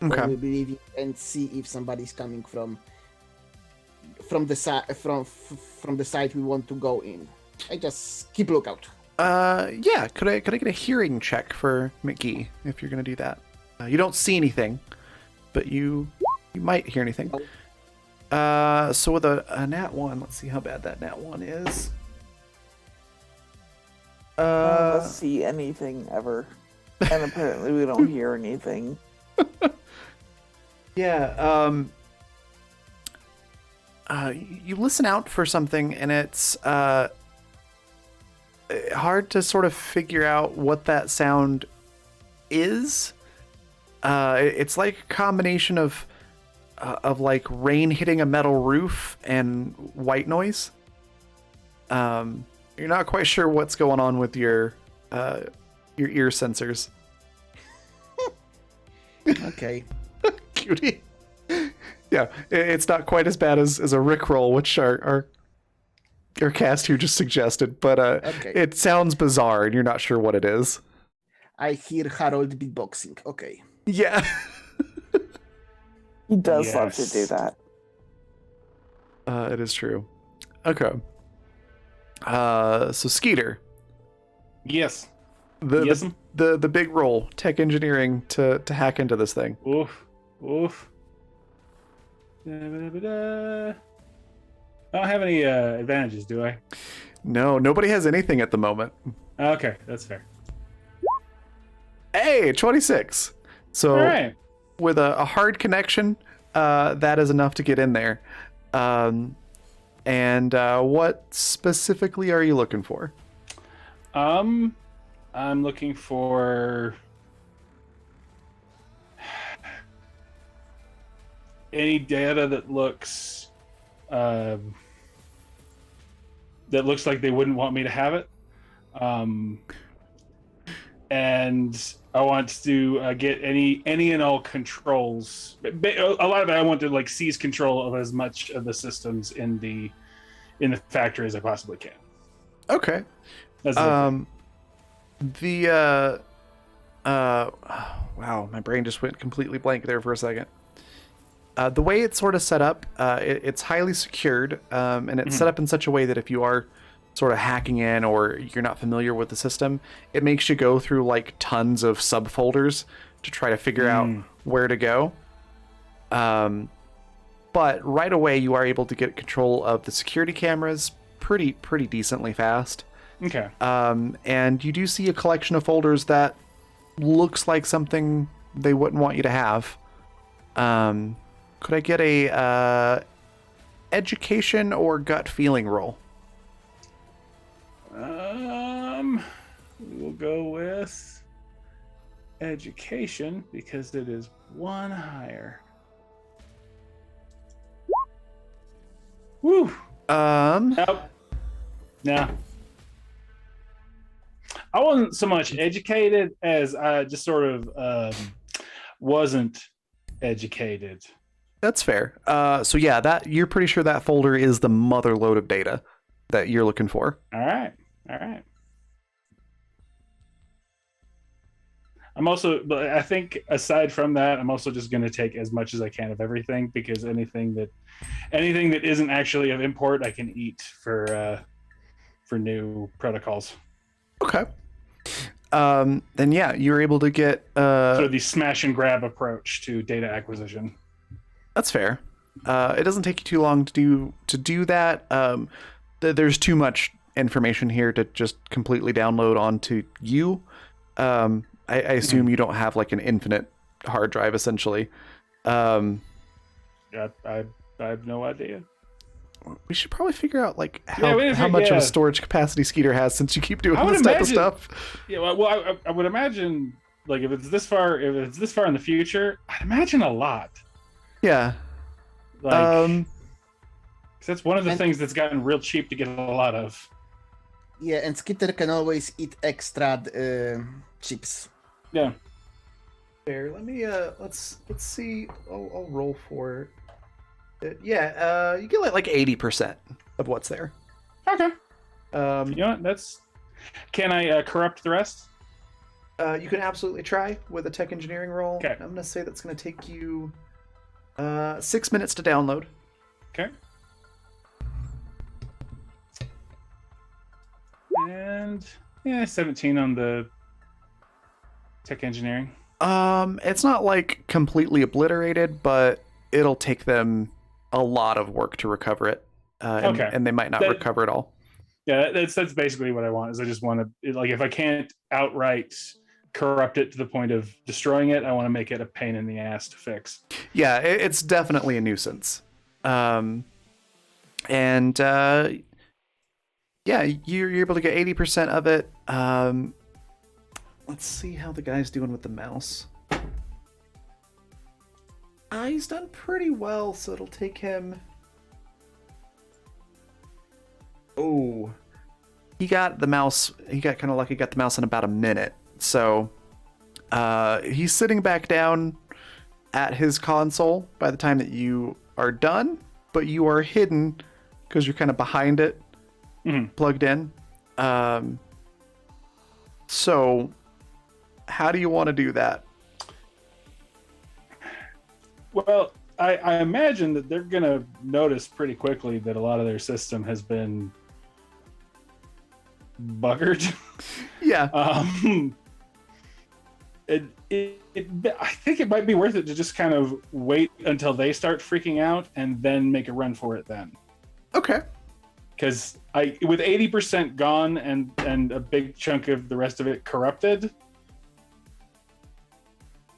Okay. When we be leaving, and see if somebody's coming from the side from the side we want to go in. I just keep lookout. Yeah. Could I get a hearing check for McGee if you're gonna do that? You don't see anything, but you might hear anything. So with a nat 1, let's see how bad that nat 1 is. None of us see anything ever, and apparently we don't hear anything. Yeah. You listen out for something, and it's hard to sort of figure out what that sound is. It's like a combination of like rain hitting a metal roof and white noise. You're not quite sure what's going on with your ear sensors. Okay. Cutie. Yeah, it's not quite as bad as a Rickroll, which our cast here just suggested, but Okay. it sounds bizarre and you're not sure what it is. I hear Harold beatboxing. Okay. Yeah. He does love to do Yes. that. It is true. Okay. So Skeeter, Yes. the Yes. the big roll, tech engineering to hack into this thing. Oof. Oof. Da-ba-da-ba-da. I don't have any advantages, do I? No, nobody has anything at the moment. Okay, that's fair. Hey, 26. So All right. with a hard connection, that is enough to get in there. And what specifically are you looking for? I'm looking for any data that looks like they wouldn't want me to have it. And I want to get any and all controls. A lot of it, I want to like seize control of as much of the systems in the factory as I possibly can. Okay. That's the Wow, my brain just went completely blank there for a second. The way it's sort of set up, it's highly secured, and it's set up in such a way that if you are sort of hacking in or you're not familiar with the system, it makes you go through like tons of subfolders to try to figure out where to go. But right away, you are able to get control of the security cameras pretty decently fast. Okay. And you do see a collection of folders that looks like something they wouldn't want you to have. Could I get a education or gut feeling roll? We will go with education because it is one higher. Woo! Nope. No. I wasn't so much educated as I just sort of wasn't educated. That's fair. So yeah, that you're pretty sure that folder is the mother load of data that you're looking for. All right. But I think aside from that, I'm also just going to take as much as I can of everything because anything that isn't actually of import, I can eat for new protocols. Okay. Then yeah, you're able to get Sort of the smash and grab approach to data acquisition. That's fair. It doesn't take you too long to do that. There's too much information here to just completely download onto you. I assume you don't have like an infinite hard drive, essentially. Yeah, I have no idea. We should probably figure out like how much of a storage capacity Skeeter has, since you keep doing this type of stuff. Yeah, well, I would imagine like if it's this far in the future, I'd imagine a lot. Yeah. Like, That's one of the And- things that's gotten real cheap to get a lot of. Yeah, and Skitter can always eat extra chips. Yeah. There, let me let's see. I'll roll for it. Yeah, you get like 80% of what's there. Okay. Um, You know what? That's. Can I corrupt the rest? you can absolutely try with a tech engineering roll. Okay. I'm gonna say that's gonna take you 6 minutes to download. Okay. And yeah, 17 on the tech engineering. It's not like completely obliterated, but it'll take them a lot of work to recover it. Okay. And they might not That- recover it all. Yeah, that's basically what I want. Is I just want to, like, if I can't outright corrupt it to the point of destroying it, I want to make it a pain in the ass to fix. Yeah, it's definitely a nuisance. And yeah, you're able to get 80% of it. Let's see how the guy's doing with the mouse. He's done pretty well, so it'll take him. Oh, he got the mouse. He got kind of lucky. Got the mouse in about a minute. So, he's sitting back down at his console by the time that you are done, but you are hidden because you're kind of behind it, plugged in. So, how do you want to do that? Well, I imagine that they're gonna notice pretty quickly that a lot of their system has been buggered. Yeah. I think it might be worth it to just kind of wait until they start freaking out and then make a run for it then. Okay. Because with 80% gone and a big chunk of the rest of it corrupted,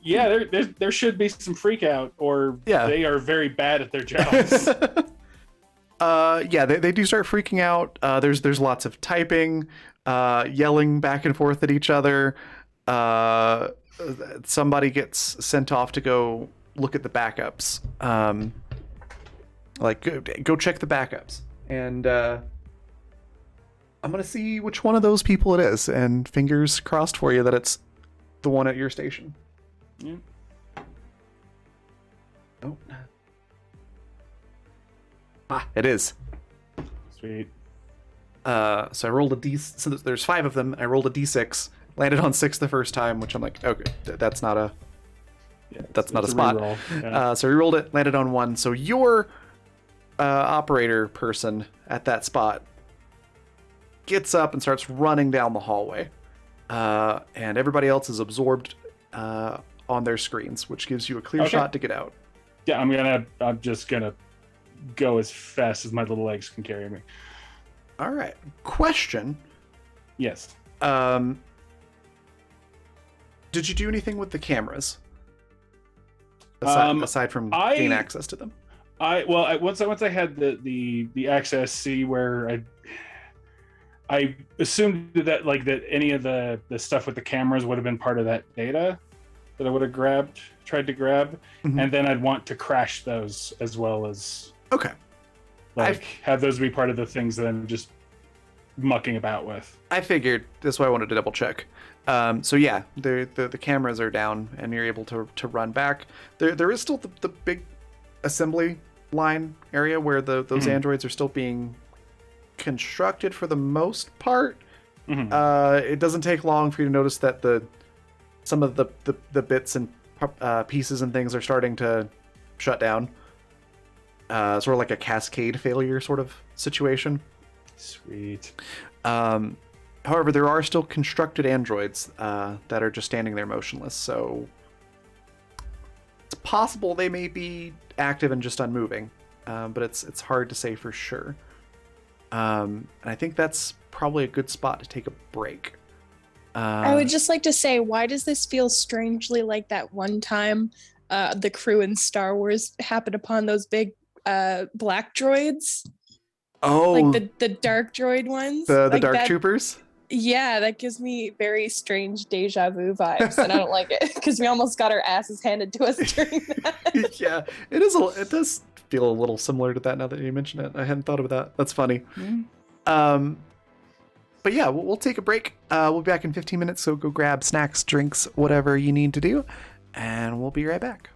yeah, there should be some freak out, or they are very bad at their jobs. Yeah, they do start freaking out. There's lots of typing, yelling back and forth at each other. Somebody gets sent off to go look at the backups. Like go check the backups, and I'm gonna see which one of those people it is, and fingers crossed for you that it's the one at your station. Yeah. Oh. It is. Sweet. So I rolled a D. So there's 5 of them. I rolled a D6, landed on 6 the first time, which I'm like, okay, that's not a. Yeah, that's not a it's spot. reroll. Yeah. So we rolled it, landed on 1. So your operator person at that spot gets up and starts running down the hallway, and everybody else is absorbed on their screens, which gives you a clear shot to get out. Yeah, I'm just gonna go as fast as my little legs can carry me. All right. Question. Yes. Did you do anything with the cameras? Aside from gain access to them? Once I had the access, see where I assumed that any of the stuff with the cameras would have been part of that data that I would have tried to grab, and then I'd want to crash those as well as have those be part of the things that I'm just mucking about with. I figured that's why I wanted to double check. So yeah, the cameras are down and you're able to run back. There is still the big assembly line area where those androids are still being constructed for the most part. It doesn't take long for you to notice that some of the bits and pieces and things are starting to shut down. Sort of like a cascade failure sort of situation. Sweet. However, there are still constructed androids that are just standing there motionless, so it's possible they may be active and just unmoving, but it's hard to say for sure. And I think that's probably a good spot to take a break. I would just like to say, why does this feel strangely like that one time the crew in Star Wars happened upon those big black droids? Oh, like the dark droid ones, the like dark that, troopers. Yeah, that gives me very strange deja vu vibes, and I don't like it because we almost got our asses handed to us during that. Yeah, it does feel a little similar to that now that you mention it. I hadn't thought of that. That's funny. Mm. But yeah, we'll take a break. We'll be back in 15 minutes, so go grab snacks, drinks, whatever you need to do, and we'll be right back.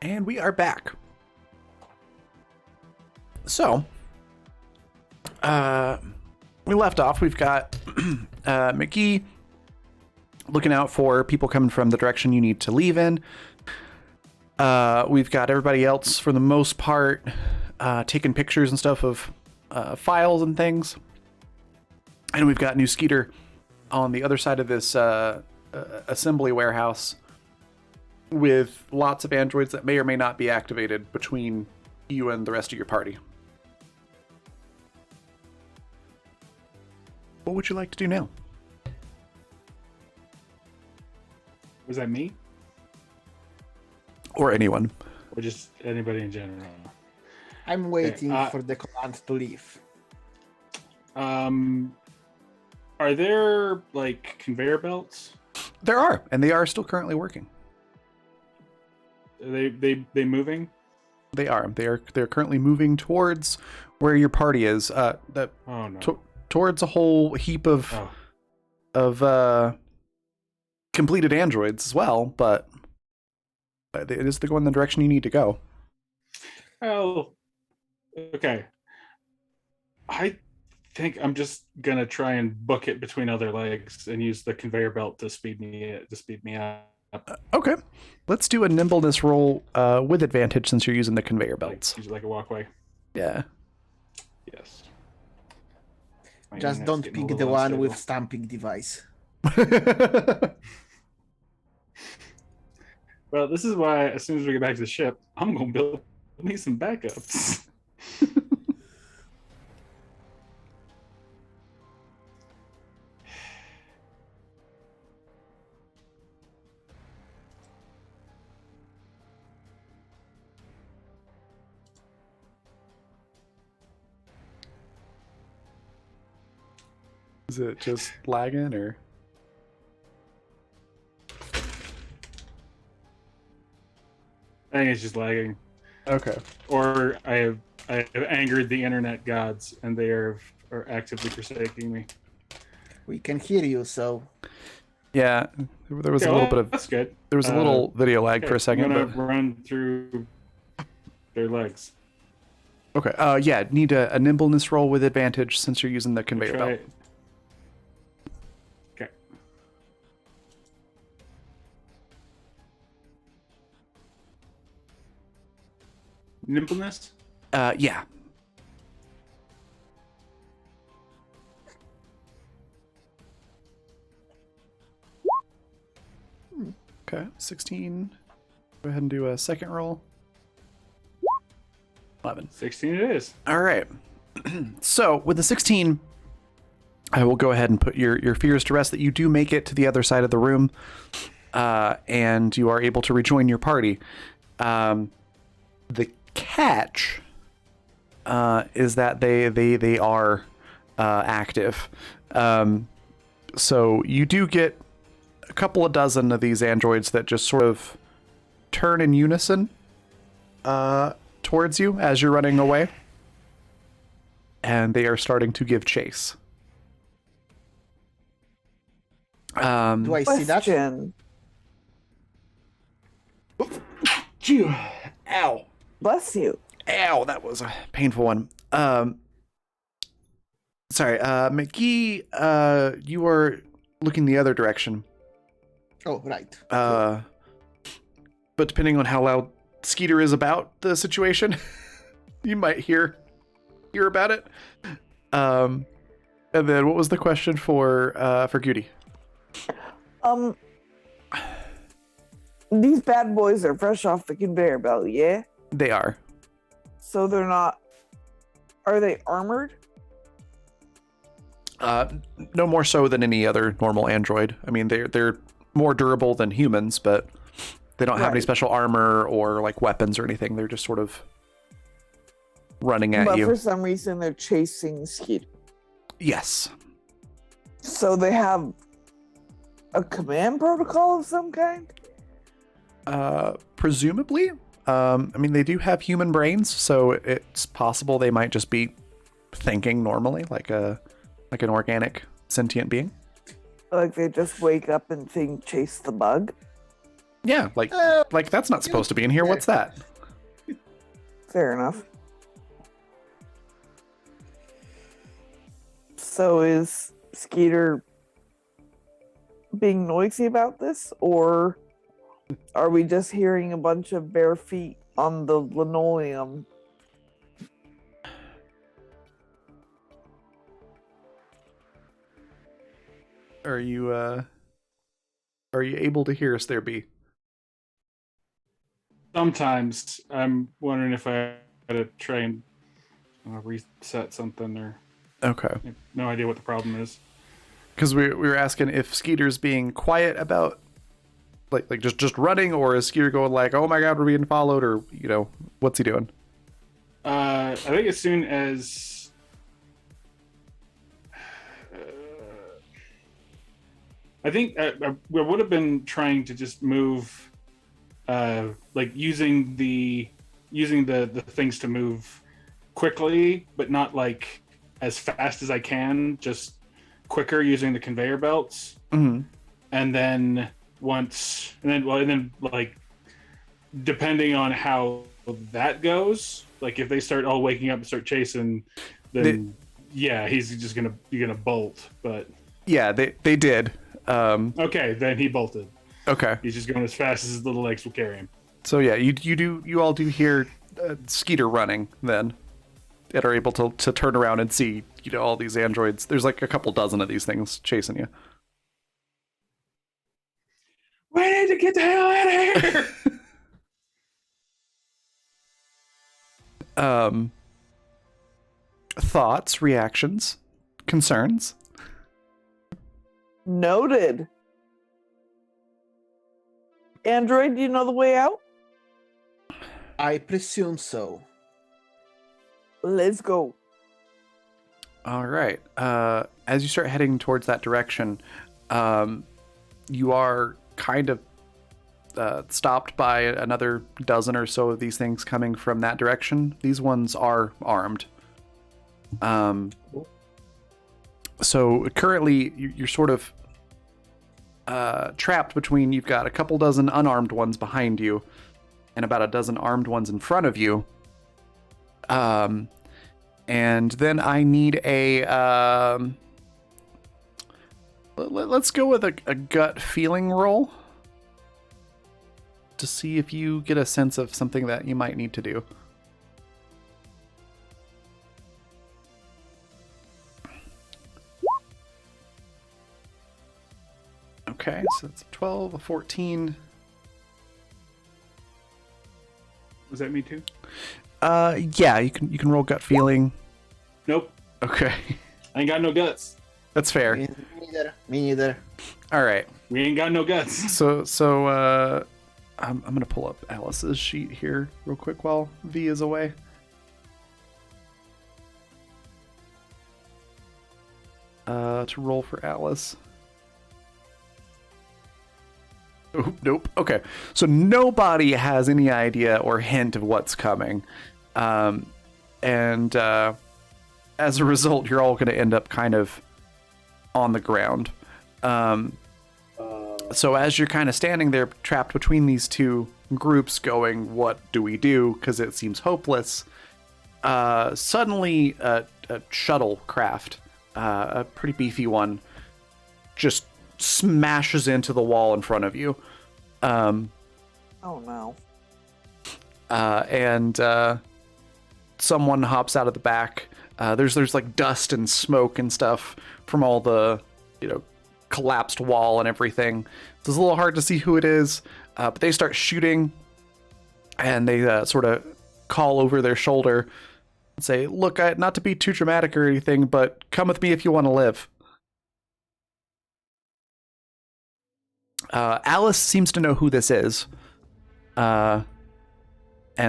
And we are back. So, we left off. We've got McGee looking out for people coming from the direction you need to leave in. We've got everybody else, for the most part, taking pictures and stuff of files and things. And we've got New Skeeter on the other side of this assembly warehouse with lots of androids that may or may not be activated between you and the rest of your party. What would you like to do now? Was that me? Or anyone. Or just anybody in general? I'm waiting for the command to leave. Are there like conveyor belts? There are, and they are still currently working. Are they moving? They are. They're currently moving towards where your party is. Towards a whole heap of completed androids as well, but it is going in the direction you need to go. Oh, okay. I think I'm just gonna try and book it between other legs and use the conveyor belt to speed me up. Okay, let's do a nimbleness roll with advantage since you're using the conveyor belts. Use it like a walkway. Yeah. Yes. Just don't pick the one with stamping device. Well, this is why as soon as we get back to the ship, I'm gonna build me some backups. Is it just lagging or? I think it's just lagging. Okay. Or I have angered the internet gods, and they are actively forsaking me. We can hear you, so Yeah, there was a little bit of. That's good. There was a little video lag for a second. I'm gonna But... run through their legs. Okay. Yeah. Need a nimbleness roll with advantage since you're using the conveyor belt. Okay. Nimbleness? Yeah. Okay, 16. Go ahead and do a second roll. 11. 16 it is. All right. So with the 16, I will go ahead and put your fears to rest that you do make it to the other side of the room, and you are able to rejoin your party. The catch is that they are active. So you do get a couple of dozen of these androids that just sort of turn in unison towards you as you're running away. And they are starting to give chase. do I see that? Question. Ow. Bless you. Ow, that was a painful one. Sorry, McGee, you are looking the other direction. Oh, right. But depending on how loud Skeeter is about the situation, you might hear about it. And then what was the question for Goody? These bad boys are fresh off the conveyor belt, yeah? They are. So they're not. Are they armored? No more so than any other normal android. I mean, they're more durable than humans, but they don't have any special armor or like weapons or anything. They're just sort of running at but you. For some reason, they're chasing Skeeter. Yes. So they have a command protocol of some kind? Presumably. I mean, they do have human brains, so it's possible they might just be thinking normally, like an organic sentient being. Like they just wake up and think chase the bug? Yeah, like that's not supposed to be in here. What's that? Fair enough. So is Skeeter being noisy about this, or are we just hearing a bunch of bare feet on the linoleum? Are you able to hear us there, B? Sometimes I'm wondering if I gotta try and reset something, or Okay. I have no idea what the problem is. Because we were asking if Skeeter's being quiet about like just running, or is Skeeter going like, oh my god, we're being followed, or what's he doing? I think as soon as I think we would have been trying to just move, like using the things to move quickly, but not like as fast as I can, just quicker using the conveyor belts. Mm-hmm. And then like depending on how that goes, like if they start all waking up and start chasing, then he's gonna bolt. But yeah, they did. Okay, then he bolted. Okay. He's just going as fast as his little legs will carry him. So yeah, you all do hear Skeeter running then, and are able to turn around and see all these androids. There's like a couple dozen of these things chasing you. We need to get the hell out of here. Thoughts, reactions, concerns? Noted. Android, do you know the way out? I presume so. Let's go. All right. As you start heading towards that direction, you are kind of stopped by another dozen or so of these things coming from that direction. These ones are armed. So currently you're sort of trapped between, you've got a couple dozen unarmed ones behind you and about a dozen armed ones in front of you. And then I need a let's go with a gut feeling roll to see if you get a sense of something that you might need to do. Okay, so that's a 12, a 14. Was that me too? Yeah, you can roll gut feeling. Nope. Okay. I ain't got no guts. That's fair. Me neither. All right. We ain't got no guts. So I'm gonna pull up Alice's sheet here real quick while V is away. To roll for Alice. Oh, nope. Okay. So nobody has any idea or hint of what's coming. And as a result, you're all going to end up kind of on the ground. So as you're kind of standing there trapped between these two groups going, what do we do? Because it seems hopeless. Suddenly, a shuttlecraft, a pretty beefy one, just smashes into the wall in front of you. Oh no. And someone hops out of the back. There's like dust and smoke and stuff from all the, collapsed wall and everything. So it's a little hard to see who it is, but they start shooting, and they sort of call over their shoulder and say, look, not to be too dramatic or anything, but come with me if you want to live. Alice seems to know who this is, and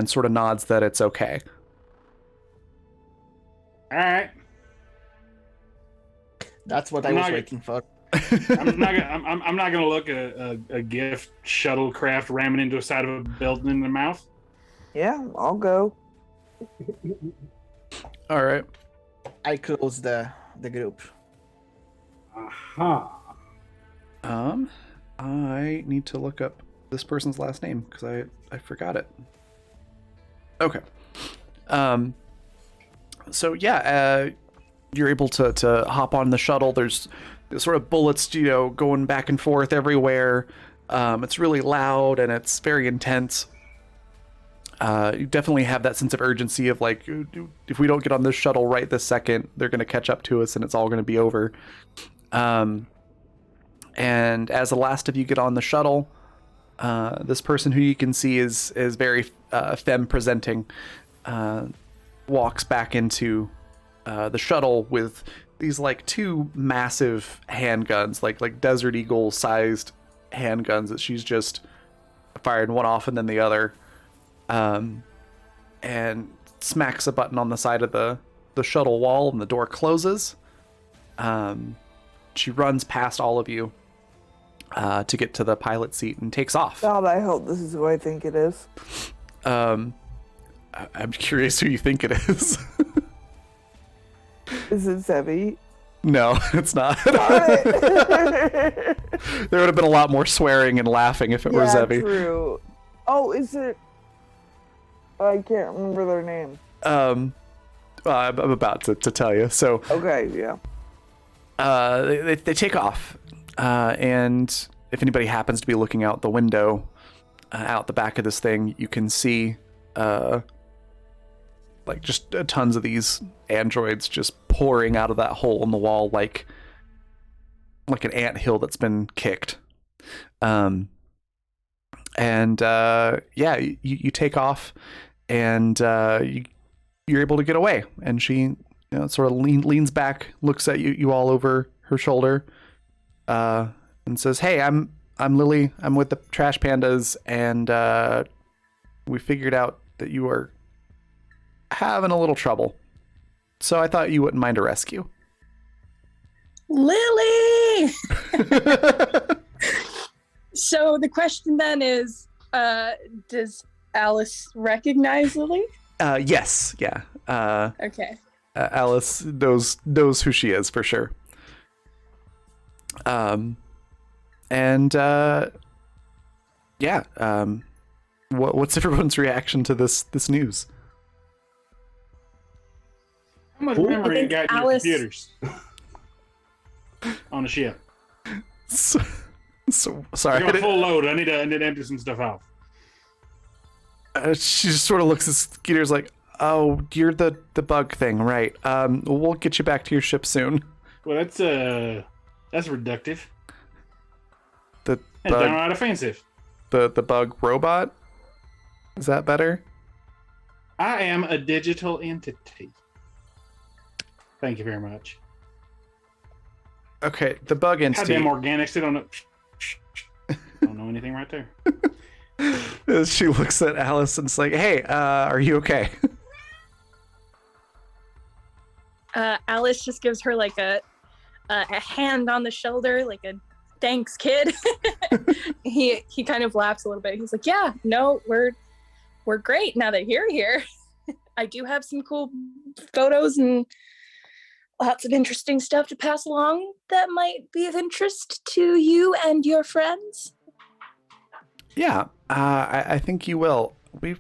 sort of nods that it's okay. All right. That's what I was waiting for. I'm not gonna look a gift shuttlecraft ramming into a side of a building in the mouth. Yeah, I'll go. All right. I close the group. Aha. I need to look up this person's last name because I forgot it. Okay. So yeah, you're able to hop on the shuttle. There's sort of bullets, going back and forth everywhere. It's really loud and it's very intense. You definitely have that sense of urgency of like, if we don't get on this shuttle right this second, they're going to catch up to us and it's all going to be over. And as the last of you get on the shuttle, this person who you can see is very femme presenting, walks back into the shuttle with these like two massive handguns, like Desert Eagle sized handguns that she's just fired one off and then the other, and smacks a button on the side of the shuttle wall and the door closes. She runs past all of you to get to the pilot seat and takes off. God, I hope this is who I think it is. I'm curious who you think it is. Is it Zebi? No, it's not. Darn it! There would have been a lot more swearing and laughing if it were Zebi. True. Oh, is it? I can't remember their name. I'm about to tell you. So Okay, yeah. they take off, and if anybody happens to be looking out the window, out the back of this thing, you can see like just tons of these androids just pouring out of that hole in the wall like an anthill that's been kicked. And yeah, you take off, and you're able to get away. And she sort of leans back, looks at you all over her shoulder, and says, "Hey, I'm Lily. I'm with the Trash Pandas, and we figured out that you are having a little trouble. So I thought you wouldn't mind a rescue." Lily! So the question then is, does Alice recognize Lily? Yes, yeah. Okay. Alice knows who she is for sure. Yeah. What's everyone's reaction to this news? How much memory you got in your Alice- computers? On the ship. So sorry. I got full load. I need to empty some stuff out. She just sort of looks at Skeeter's like, "Oh, you're the bug thing, right? We'll get you back to your ship soon." Well, that's reductive. The That's bug, downright offensive. the bug robot. Is that better? I am a digital entity. Thank you very much. Okay, the bug entity. Goddamn organics, they don't know. Don't know anything right there. She looks at Alice and is like, "Hey, are you okay?" Alice just gives her like a hand on the shoulder, like a thanks, kid. He kind of laughs a little bit. He's like, "Yeah, no, we're great now that you're here. I do have some cool photos and lots of interesting stuff to pass along that might be of interest to you and your friends." Yeah, I think you will. We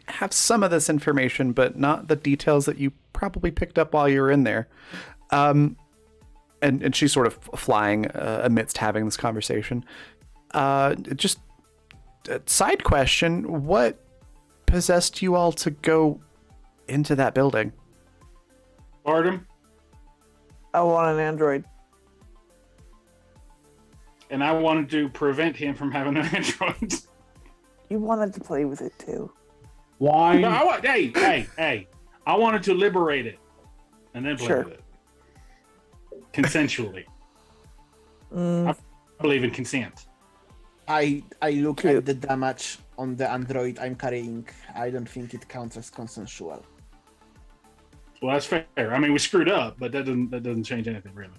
have some of this information, but not the details that you probably picked up while you were in there. And she's sort of flying amidst having this conversation. Just a side question: what possessed you all to go into that building? Boredom, I want an android. and I wanted to prevent him from having an android. You wanted to play with it too. Why? No, hey! I wanted to liberate it, and then play Sure. with it consensually. Mm, I believe in consent. I look Cute. at the damage on the android I'm carrying. I don't think it counts as consensual. Well, that's fair. I mean, we screwed up, but that doesn't change anything really.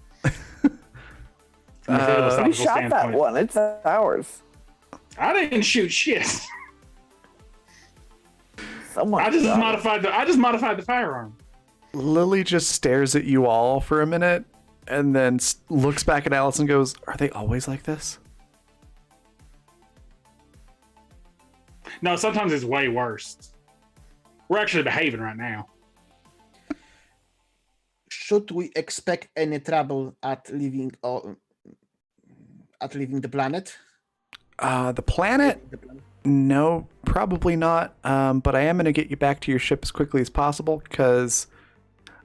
From a we philosophical shot that standpoint. one. It's ours. I didn't shoot shit. Someone. I just shot it. modified the firearm. Lily just stares at you all for a minute, and then looks back at Alice and goes, "Are they always like this?" No, sometimes it's way worse. We're actually behaving right now. Should we expect any trouble at leaving the planet? The planet? No, probably not. But I am going to get you back to your ship as quickly as possible because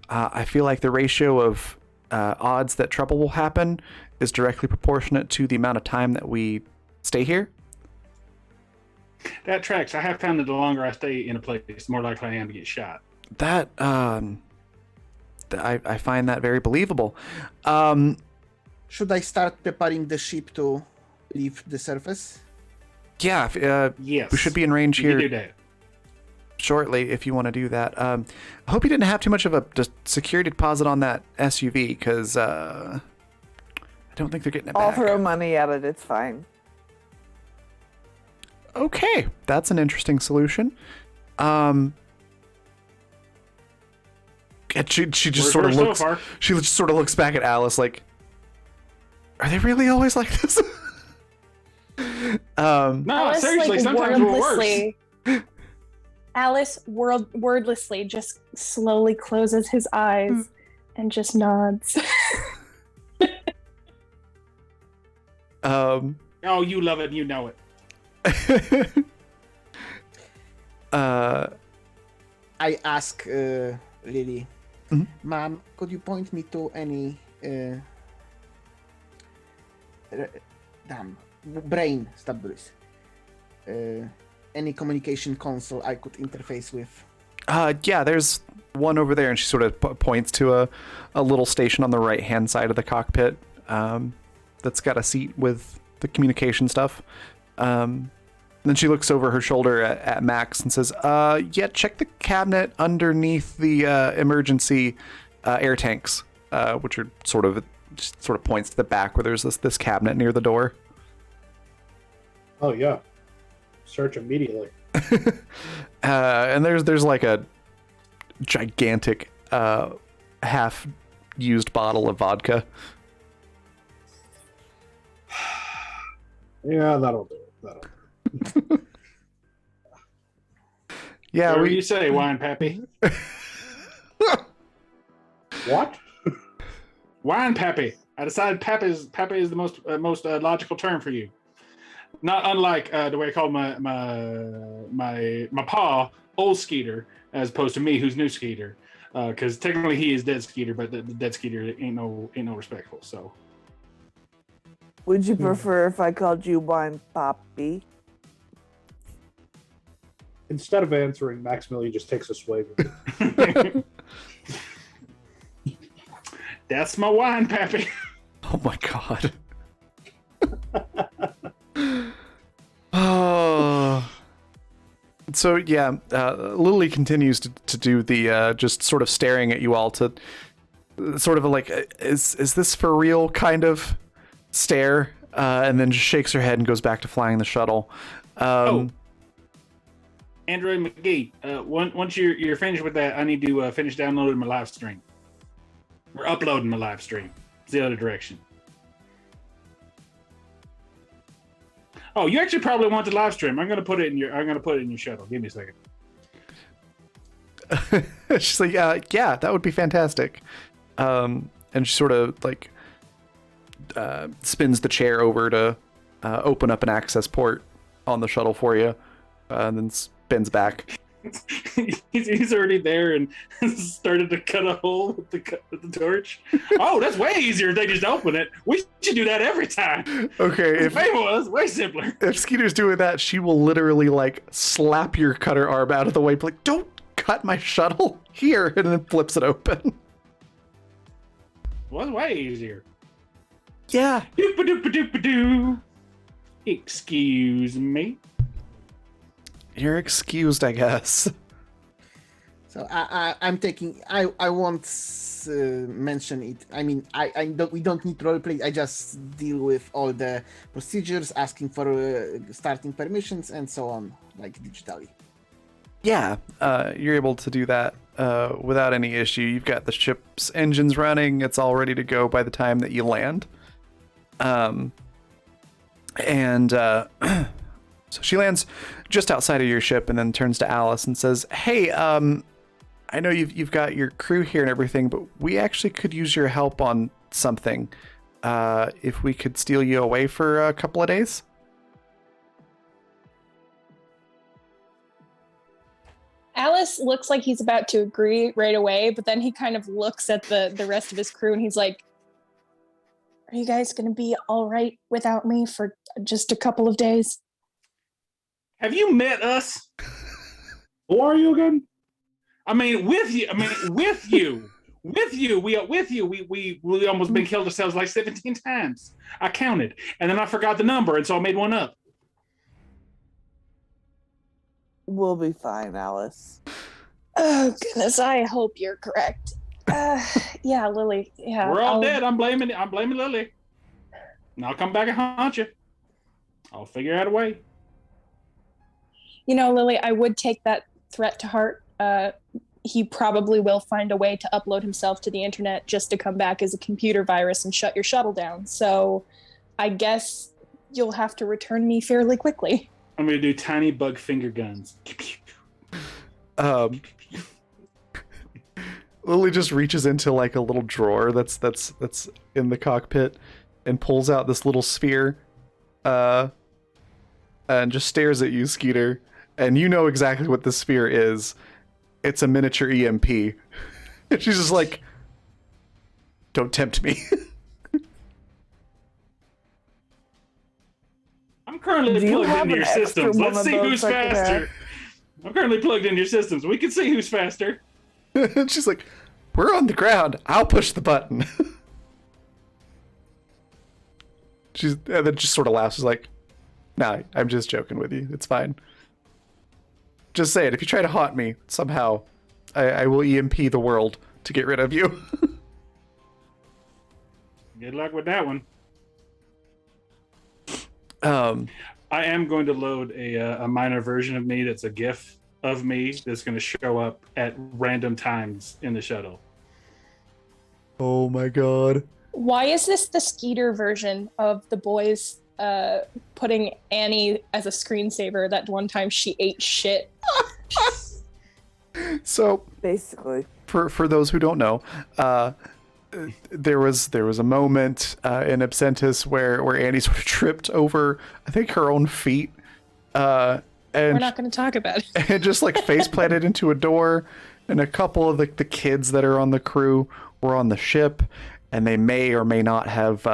I feel like the ratio of odds that trouble will happen is directly proportionate to the amount of time that we stay here. That tracks. I have found that the longer I stay in a place, the more likely I am to get shot. That I find that very believable. Should I start preparing the ship to leave the surface? Yeah, Yes. we should be in range You can here do that. shortly if you want to do that. I hope you didn't have too much of a security deposit on that SUV because I don't think they're getting it I'll back. throw money at it. It's fine. Okay, that's an interesting solution. And she just sort of We're looks. so far. She just sort of looks back at Alice like, "Are they really always like this?" No, Alice, seriously, like, sometimes we're worse. wordlessly, Alice wordlessly just slowly closes his eyes and just nods. Oh, you love it and you know it. I ask Lily, Mhm. Ma'am, could you point me to any brain stabilities? Any communication console I could interface with? Yeah, there's one over there, and she sort of points to a little station on the right hand side of the cockpit that's got a seat with the communication stuff. Then she looks over her shoulder at Max and says, yeah, check the cabinet underneath the emergency air tanks, which are sort of points to the back where there's this cabinet near the door. Oh yeah. Search immediately. And there's like a gigantic half used bottle of vodka. Yeah, that'll do it. That'll do it. Yeah, Whatever you say, Wine Pappy. What? Wine Pappy. I decided Pappy is the most logical term for you. Not unlike the way I called my pa, old Skeeter, as opposed to me, who's new Skeeter. Because technically he is dead Skeeter, but the dead Skeeter ain't no respectful. So Would you prefer if I called you Wine Poppy? Instead of answering, Maximilian just takes a swig. that's my Wine Pappy. oh my god. Oh. So yeah, Lily continues to do the just sort of staring at you all to sort of like, is this for real kind of stare, and then just shakes her head and goes back to flying the shuttle. Android McGee, once you're finished with that, I need to finish downloading my live stream. Or uploading my live stream. It's the other direction. Oh, you actually probably want the live stream. I'm gonna put it in your shuttle. Give me a second. She's like, yeah, that would be fantastic. And she sort of like spins the chair over to open up an access port on the shuttle for you, and then spins back. he's already there and started to cut a hole with the torch. Oh, that's way easier if they just open it. We should do that every time. Okay, if was way simpler. If Skeeter's doing that, she will literally like slap your cutter arm out of the way, be like, don't cut my shuttle here, and then flips it open. Was way easier. Yeah. Doop-a-doop-a-doop-a-doo. Excuse me. You're excused, I guess. So I'm taking. I won't mention it. I mean, I don't. We don't need roleplay. I just deal with all the procedures, asking for starting permissions and so on, like digitally. Yeah, you're able to do that without any issue. You've got the ship's engines running. It's all ready to go by the time that you land. And So she lands just outside of your ship and then turns to Alice and says, "Hey, I know you've got your crew here and everything, but we actually could use your help on something. If we could steal you away for a couple of days." Alice looks like he's about to agree right away, but then he kind of looks at the rest of his crew and he's like, "Are you guys going to be all right without me for just a couple of days?" Have you met us? Who are you again? I mean, with you. We almost been killed ourselves like 17 times. I counted, and then I forgot the number, and so I made one up. We'll be fine, Alice. Oh, goodness, I hope you're correct. Yeah, Lily. Yeah, We're all dead. I'm blaming Lily. And I'll come back and haunt you. I'll figure out a way. You know, Lily, I would take that threat to heart. He probably will find a way to upload himself to the internet just to come back as a computer virus and shut your shuttle down. So I guess you'll have to return me fairly quickly. I'm going to do tiny bug finger guns. Lily just reaches into like a little drawer that's in the cockpit and pulls out this little sphere and just stares at you, Skeeter. And you know exactly what the sphere is. It's a miniature EMP. And she's just like, "Don't tempt me." I'm currently plugged into your systems. Let's see who's faster. I'm currently plugged into your systems. We can see who's faster. And she's like, "We're on the ground. I'll push the button." And then just sort of laughs. She's like, "Nah, I'm just joking with you. It's fine. Just say it. If you try to haunt me, somehow, I will EMP the world to get rid of you." Good luck with that one. I am going to load a minor version of me that's a GIF of me that's going to show up at random times in the shuttle. Oh my god. Why is this the Skeeter version of the boys putting Annie as a screensaver that one time she ate shit? So basically, for those who don't know, there was a moment in Absentis where Annie sort of tripped over, I think, her own feet. And we're not going to talk about it. And just like face planted into a door, and a couple of the kids that are on the crew were on the ship, and they may or may not have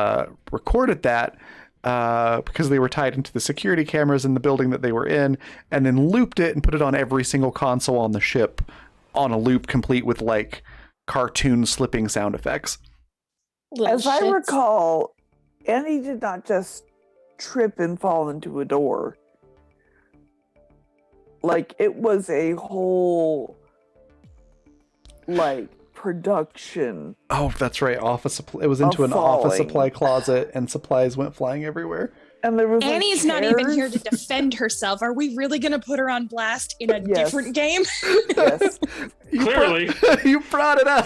recorded that because they were tied into the security cameras in the building that they were in, and then looped it and put it on every single console on the ship on a loop, complete with like cartoon slipping sound effects. As I recall, Annie did not just trip and fall into a door. Like, it was a whole, like, production. Oh, that's right. It was into an office supply closet, and supplies went flying everywhere. And there was Annie's not even here to defend herself. Are we really going to put her on blast in a different game? Yes. Clearly. You brought it up.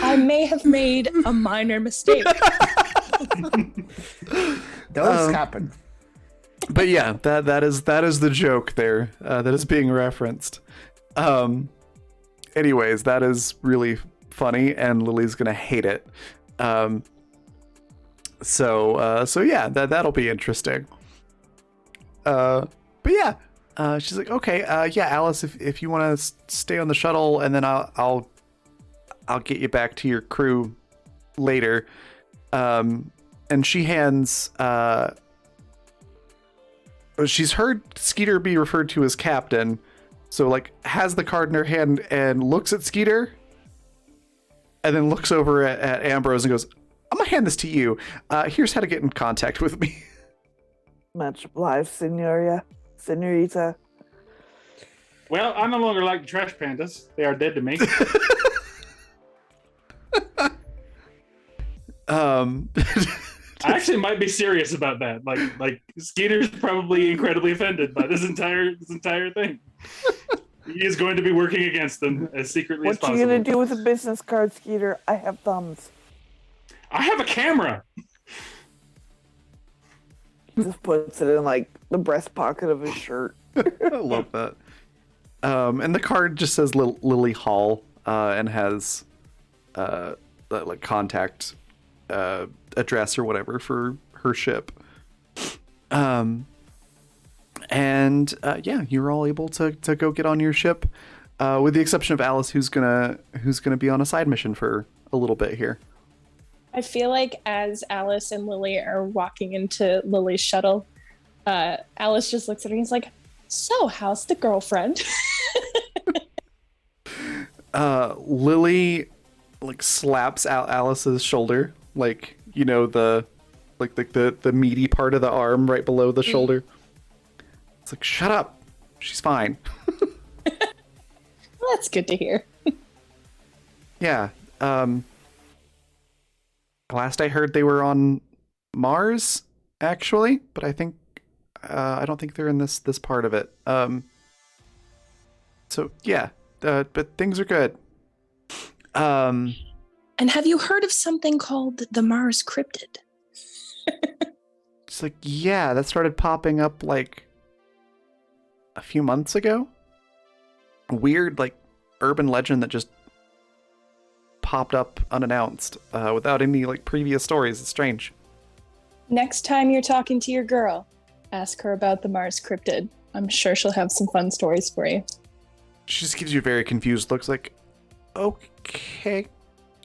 I may have made a minor mistake. Those happen. But yeah, that is the joke there that is being referenced. Anyways, that is really funny, and Lily's gonna hate it. So yeah, that'll be interesting. But yeah, she's like, okay, yeah, Alice, if you want to stay on the shuttle, and then I'll get you back to your crew later. And she hands. She's heard Skeeter be referred to as Captain, so like has the card in her hand and looks at Skeeter, and then looks over at Ambrose and goes, "I'm gonna hand this to you. Here's how to get in contact with me." Much obliged, senorita. Well, I no longer like the trash pandas. They are dead to me. I actually might be serious about that. Like Skeeter's probably incredibly offended by this entire thing. He is going to be working against them as secretly as possible. What you gonna do with a business card, Skeeter? I have thumbs. I have a camera. Just puts it in like the breast pocket of his shirt. I love that. And the card just says Lily Hall and has like contact address or whatever for her ship. And yeah, you're all able to go get on your ship, with the exception of Alice, who's gonna be on a side mission for a little bit here. I feel like as Alice and Lily are walking into Lily's shuttle, Alice just looks at her and is like, "So, how's the girlfriend?" Lily like slaps Alice's shoulder, like, you know, the meaty part of the arm right below the shoulder. It's like, shut up, she's fine. Well, that's good to hear. Yeah. Last I heard, they were on Mars, actually, but I think I don't think they're in this part of it. So yeah, but things are good. And have you heard of something called the Mars cryptid? It's like, yeah, that started popping up like a few months ago. A weird, like, urban legend that just popped up unannounced, without any like previous stories. It's strange. Next time you're talking to your girl, ask her about the Mars cryptid. I'm sure she'll have some fun stories for you. She just gives you very confused looks, like, okay,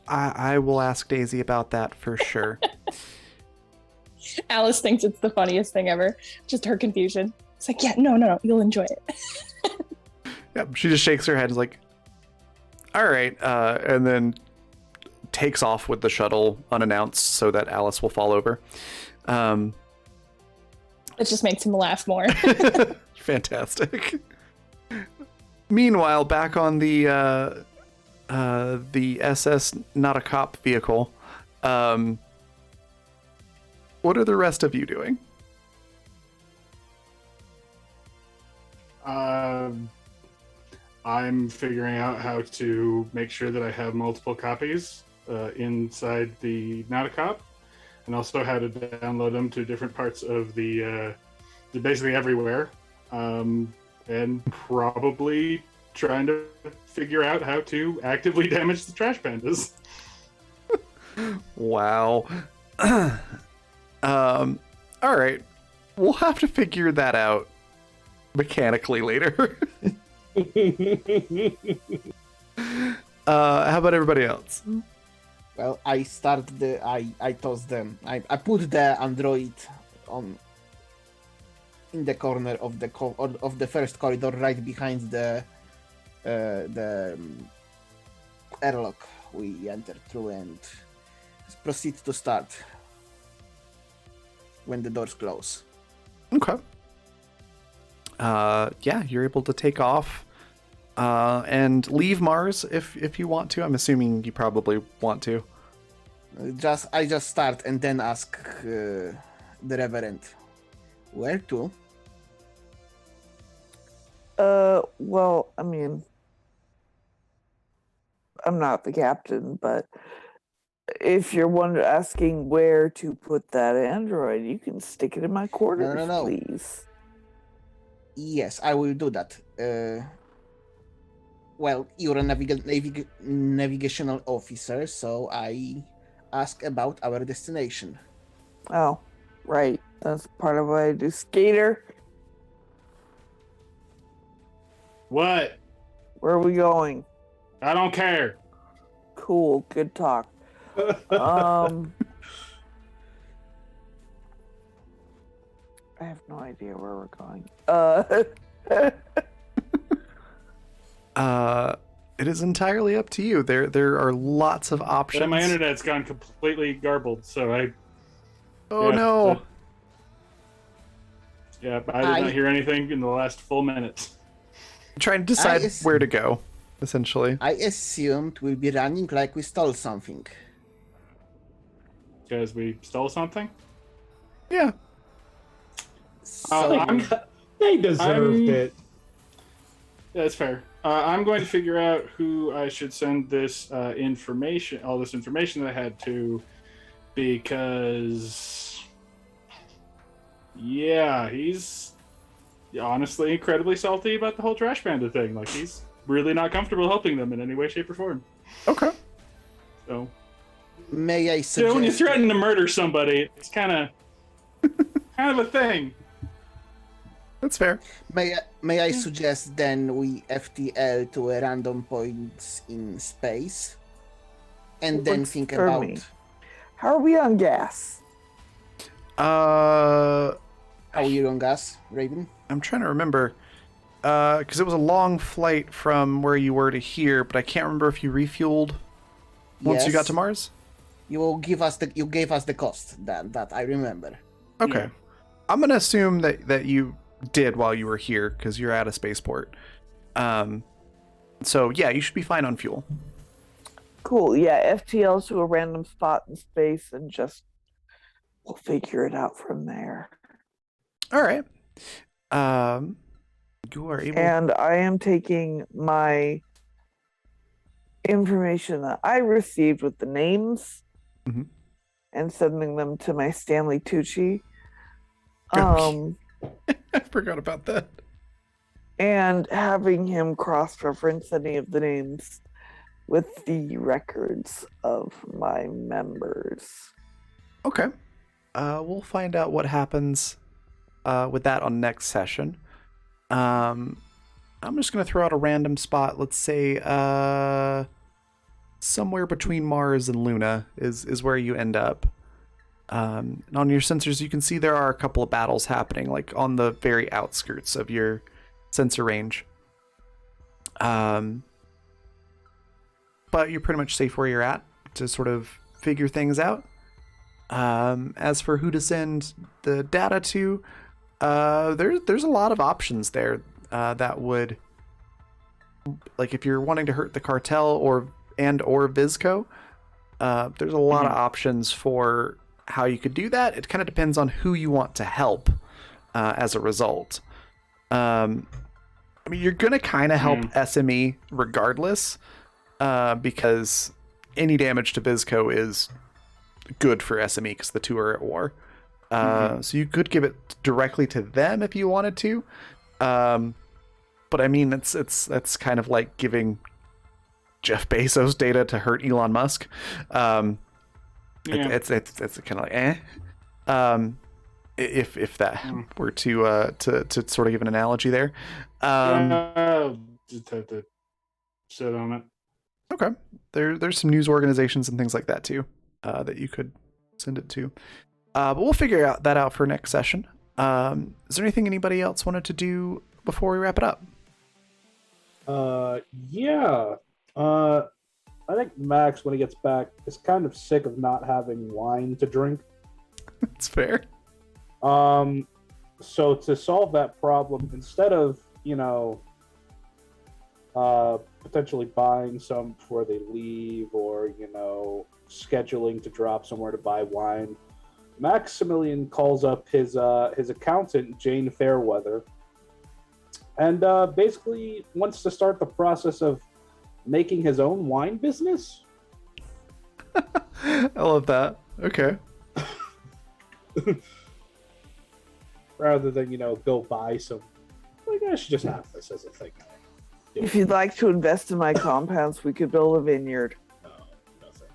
I will ask Daisy about that for sure. Alice thinks it's the funniest thing ever. Just her confusion. It's like, yeah, no, you'll enjoy it. Yep, she just shakes her head, is like, all right, and then takes off with the shuttle unannounced so that Alice will fall over. It just makes him laugh more. Fantastic. Meanwhile, back on the SS Not a Cop vehicle, what are the rest of you doing? I'm figuring out how to make sure that I have multiple copies inside the Nauticop, and also how to download them to different parts of the basically everywhere, and probably trying to figure out how to actively damage the trash pandas. Wow. All right. We'll have to figure that out mechanically later. How about everybody else? Well, I tossed them. I put the android on in the corner of the first corridor, right behind the airlock we entered through, and proceed to start when the doors close. Okay. Yeah, you're able to take off and leave Mars if you want to. I'm assuming you probably want to. I just start and then ask the Reverend, where to? Well, I mean, I'm not the captain, but if you're asking where to put that android, you can stick it in my quarters, No. please. Yes, I will do that. Well, you're a navigational officer, so I ask about our destination. Oh, right. That's part of what I do. Skater, What? where are we going? I don't care. Cool, good talk. I have no idea where we're going. It is entirely up to you. There are lots of options. And my internet's gone completely garbled, so Oh yeah, no. Yeah, I did not hear anything in the last full minute. Trying to decide where to go, essentially. I assumed we'll be running like we stole something. Because we stole something? Yeah. So, They deserved it. Yeah, that's fair. I'm going to figure out who I should send this information, all this information that I had to, because Yeah, he's honestly incredibly salty about the whole Trash Panda thing. Like, he's really not comfortable helping them in any way, shape, or form. Okay. So, May I so when you suggest? threaten to murder somebody, it's kind of a thing. That's fair. May I suggest then we FTL to a random point in space, and then Works think for about. me. How are we on gas? How are you on gas, Raven? I'm trying to remember. Because it was a long flight from where you were to here, but I can't remember if you refueled once you got Yes. to Mars. You gave us the cost that I remember. Okay. Yeah. I'm gonna assume that you did while you were here because you're at a spaceport. So yeah, you should be fine on fuel. Cool. Yeah, FTL to a random spot in space and just we'll figure it out from there. All right. You are able. And I am taking my information that I received with the names Mhm. and sending them to my Stanley Tucci. Okay. I forgot about that. And having him cross-reference any of the names with the records of my members. Okay. We'll find out what happens with that on next session. I'm just gonna throw out a random spot. Let's say somewhere between Mars and Luna is where you end up. And on your sensors, you can see there are a couple of battles happening, like on the very outskirts of your sensor range. But you're pretty much safe where you're at to sort of figure things out. As for who to send the data to, there's a lot of options there that would, like, if you're wanting to hurt the cartel or Vizco, there's a lot of options for how you could do that. It kind of depends on who you want to help as a result. I mean, you're gonna kind of help SME regardless, because any damage to Vizco is good for SME because the two are at war. So you could give it directly to them if you wanted to. But I mean, it's kind of like giving Jeff Bezos data to hurt Elon Musk. It's kind of like if that were to sort of give an analogy there. Just have to sit on it. Okay, there's some news organizations and things like that too that you could send it to. But we'll figure that out for next session. Is there anything anybody else wanted to do before we wrap it up? Yeah. I think Max, when he gets back, is kind of sick of not having wine to drink. That's fair. So to solve that problem, instead of, potentially buying some before they leave or, scheduling to drop somewhere to buy wine, Maximilian calls up his accountant, Jane Fairweather, and basically wants to start the process of making his own wine business. I love that. Okay. Rather than, go buy some. Like, I should just have this as a thing. If you'd like to invest in my compounds, we could build a vineyard. No thank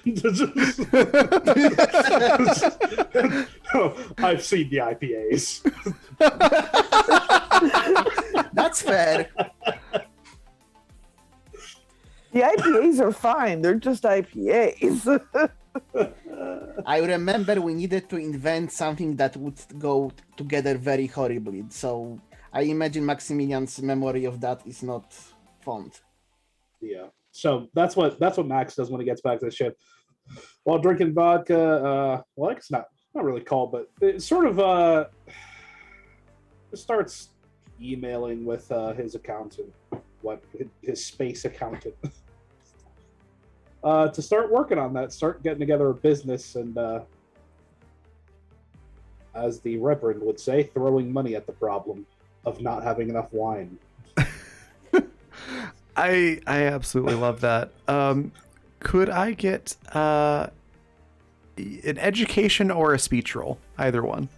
you. Sorry. I've seen the IPAs. That's fair. The IPAs are fine. They're just IPAs. I remember we needed to invent something that would go together very horribly. So I imagine Maximilian's memory of that is not fond. Yeah. So that's what Max does when he gets back to the ship. While drinking vodka, well, it's not really called, but it sort of starts emailing with his accountant, his space accountant, to start working on that, start getting together a business, and as the Reverend would say, throwing money at the problem of not having enough wine. I absolutely love that. Could I get an education or a speech roll? Either one.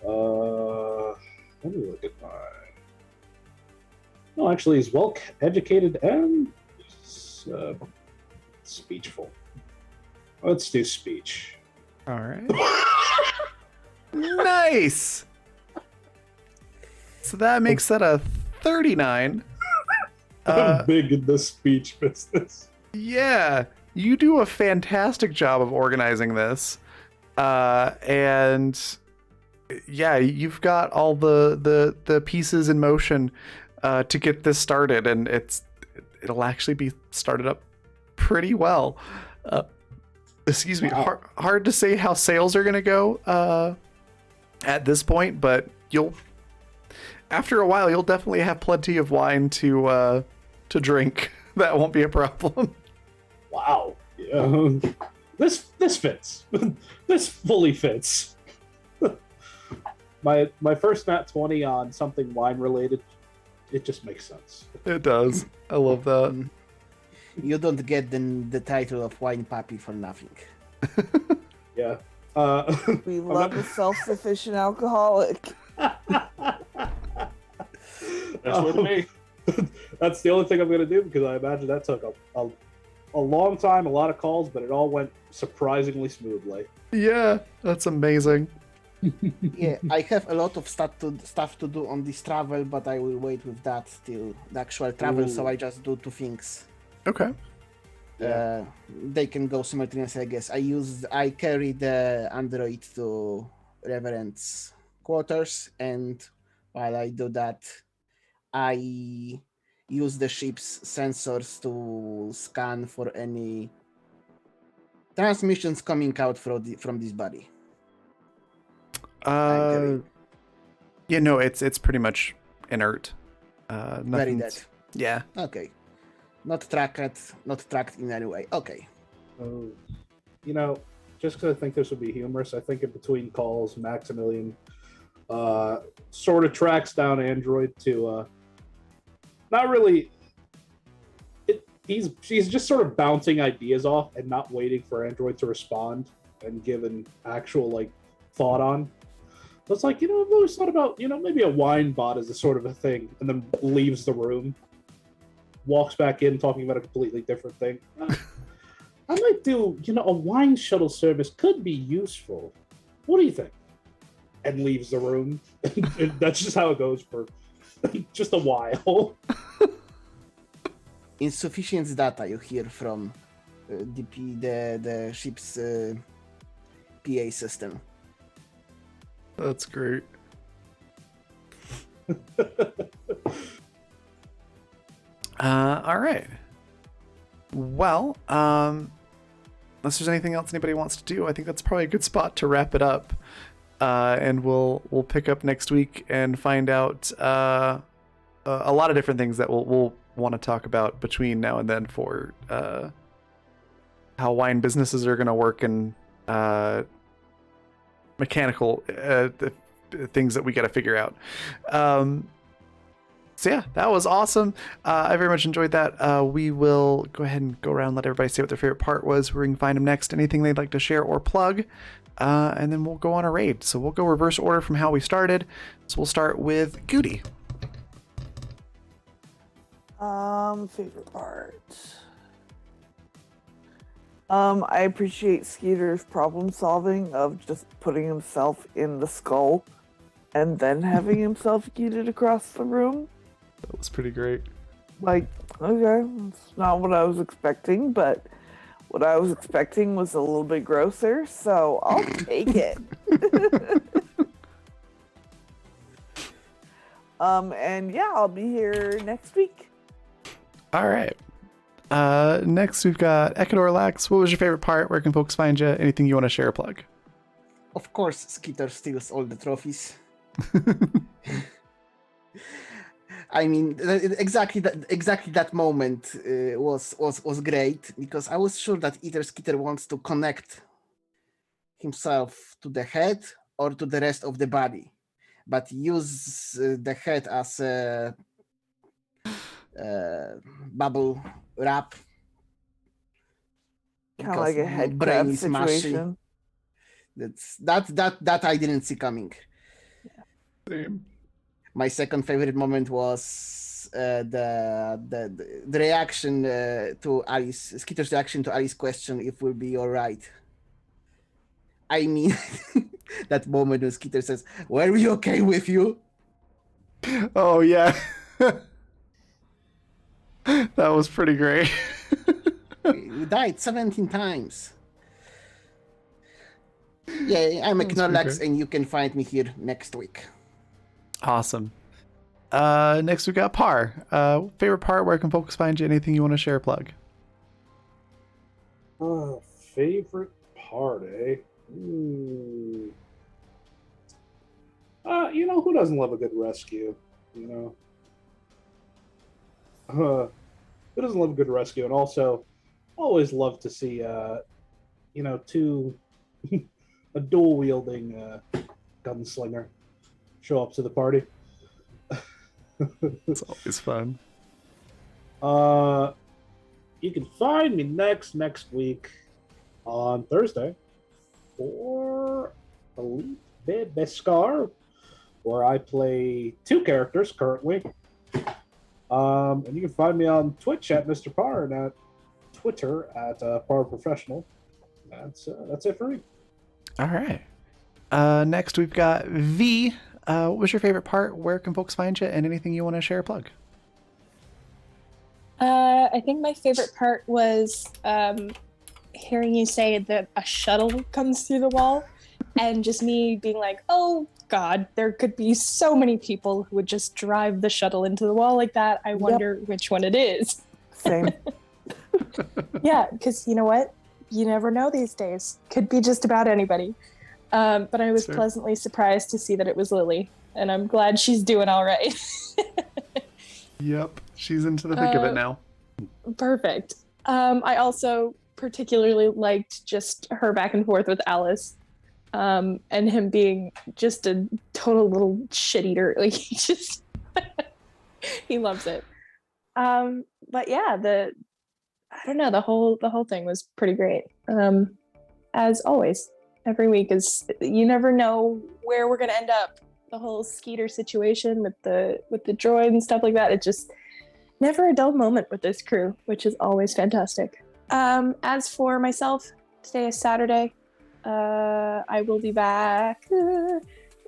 Let me look at my. No, actually, he's well educated and speechful. Let's do speech. All right. Nice. So that makes that a 39. I'm big in the speech business. Yeah, you do a fantastic job of organizing this. And yeah, you've got all the pieces in motion to get this started, and it'll actually be started up pretty well. Excuse me. Wow. Hard to say how sales are gonna go at this point, but after a while you'll definitely have plenty of wine to drink. That won't be a problem. Wow. Yeah. This fits. This fully fits. My first nat 20 on something wine related, it just makes sense. It does. I love that. You don't get the title of wine puppy for nothing. Yeah. We love a self-sufficient alcoholic. That's what me. That's the only thing I'm gonna do, because I imagine that took a long time, a lot of calls, but it all went surprisingly smoothly. Yeah, that's amazing. Yeah, I have a lot of stuff to do on this travel, but I will wait with that till the actual travel. So Ooh. I just do two things. Okay. They can go simultaneously, I guess. I carry the android to Reverend's quarters, and while I do that, I use the ship's sensors to scan for any transmissions coming out from this body. Yeah, no, it's pretty much inert. Very Nothing's- dead. Yeah. Okay. Not tracked in any way. Okay. You know, just because I think this would be humorous, I think in between calls, Maximilian sort of tracks down Android to not really. He's just sort of bouncing ideas off and not waiting for Android to respond and give an actual thought on. So it's I've always thought about maybe a wine bot is a sort of a thing, and then leaves the room, walks back in talking about a completely different thing. I might do a wine shuttle service could be useful. What do you think? And leaves the room. And that's just how it goes for just a while. Insufficient data you hear from the ship's PA system. That's great. All right. Well, unless there's anything else anybody wants to do, I think that's probably a good spot to wrap it up. And we'll pick up next week and find out a lot of different things that we'll want to talk about between now and then for how wine businesses are going to work and mechanical things that we got to figure out. So yeah, that was awesome. I very much enjoyed that. We will go ahead and go around and let everybody say what their favorite part was, where we can find them next, anything they'd like to share or plug, and then we'll go on a raid. So we'll go reverse order from how we started. So we'll start with Goody. Favorite part. I appreciate Skeeter's problem solving of just putting himself in the skull and then having himself yeeted across the room. That was pretty great. Okay, it's not what I was expecting, but what I was expecting was a little bit grosser, so I'll take it. And yeah, I'll be here next week. All right. Next, we've got Ekador. What was your favorite part? Where can folks find you? Anything you want to share or plug? Of course, Skeeter steals all the trophies. I mean, exactly that moment was great, because I was sure that either Skeeter wants to connect himself to the head or to the rest of the body, but use the head as a bubble wrap. Kind of like a head brain crab is mushy. situation. That I didn't see coming. Same. My second favorite moment was the reaction to Alice, Skeeter's reaction to Alice's question, if we'll be all right. I mean, that moment when Skeeter says, "Were we okay with you?" Oh yeah. That was pretty great. We died 17 times. Yeah, I'm That's pretty Acknowlex, great. and you can find me here next week. Awesome. Next we got Par. Favorite part, where can folks find you? Anything you want to share, plug? Favorite part, eh? Who doesn't love a good rescue? Who doesn't love a good rescue? And also, always love to see, two a dual wielding gunslinger show up to the party. It's always fun. You can find me next week on Thursday for Elite Beskar, where I play 2 characters currently. And you can find me on Twitch at Mr. Parr and at Twitter at Parr Professional. That's it for me. All right. Next we've got V. What was your favorite part? Where can folks find you? And anything you want to share, or plug? I think my favorite part was hearing you say that a shuttle comes through the wall, and just me being like, oh God, there could be so many people who would just drive the shuttle into the wall like that. I wonder which one it is. Same. Yeah, because you know what? You never know these days. Could be just about anybody. But I was Sure. pleasantly surprised to see that it was Lily, and I'm glad she's doing all right. Yep. She's into the thick of it now. Perfect. I also particularly liked just her back and forth with Alice, and him being just a total little shit eater. Like he just he loves it. But yeah, the whole thing was pretty great. As always, every week is, you never know where we're gonna end up. The whole Skeeter situation with the droid and stuff like that. It just never a dull moment with this crew, which is always fantastic. As for myself, today is Saturday. I will be back.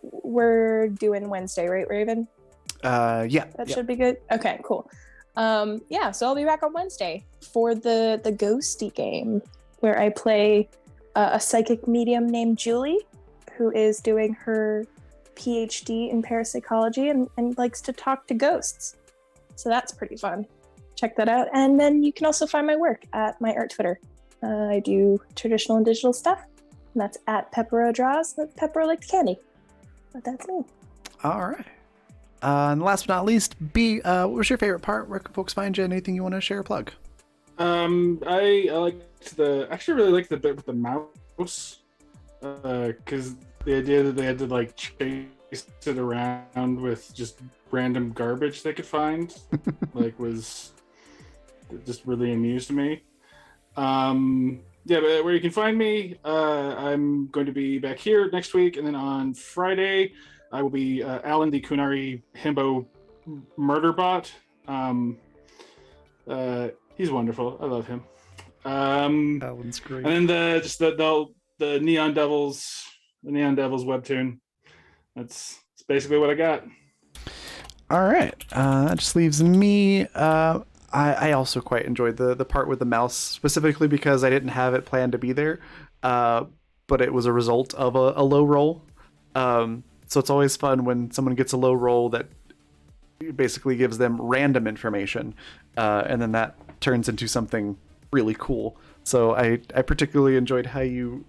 We're doing Wednesday, right, Raven? Yeah. That should be good. Okay, cool. Yeah, so I'll be back on Wednesday for the Ghosty game, where I play a psychic medium named Julie, who is doing her PhD in parapsychology and likes to talk to ghosts. So that's pretty fun. Check that out. And then you can also find my work at my art Twitter. I do traditional and digital stuff. And that's at Peppero Draws. That's Peppero like the candy. But that's me. All right. And last but not least, B, what was your favorite part? Where can folks find you? Anything you want to share or plug? I actually really liked the bit with the mouse, because the idea that they had to like chase it around with just random garbage they could find, was just really amused me. Yeah, but where you can find me, I'm going to be back here next week, and then on Friday I will be Alan the Kunari Himbo Murderbot. He's wonderful. I love him. That one's great. And then the Neon Devils webtoon. That's basically what I got. All right. That just leaves me. I also quite enjoyed the part with the mouse, specifically because I didn't have it planned to be there, but it was a result of a low roll. So it's always fun when someone gets a low roll that basically gives them random information, and then that turns into something really cool. So I particularly enjoyed how you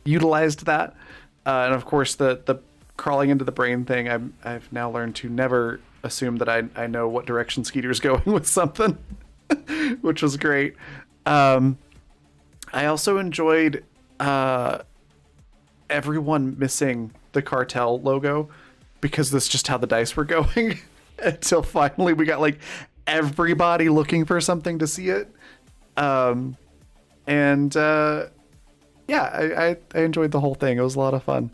utilized that, and of course the crawling into the brain thing. I've now learned to never assume that I know what direction Skeeter's going with something, which was great. I also enjoyed everyone missing the cartel logo, because that's just how the dice were going until finally we got like everybody looking for something to see it. Yeah, I enjoyed the whole thing. It was a lot of fun.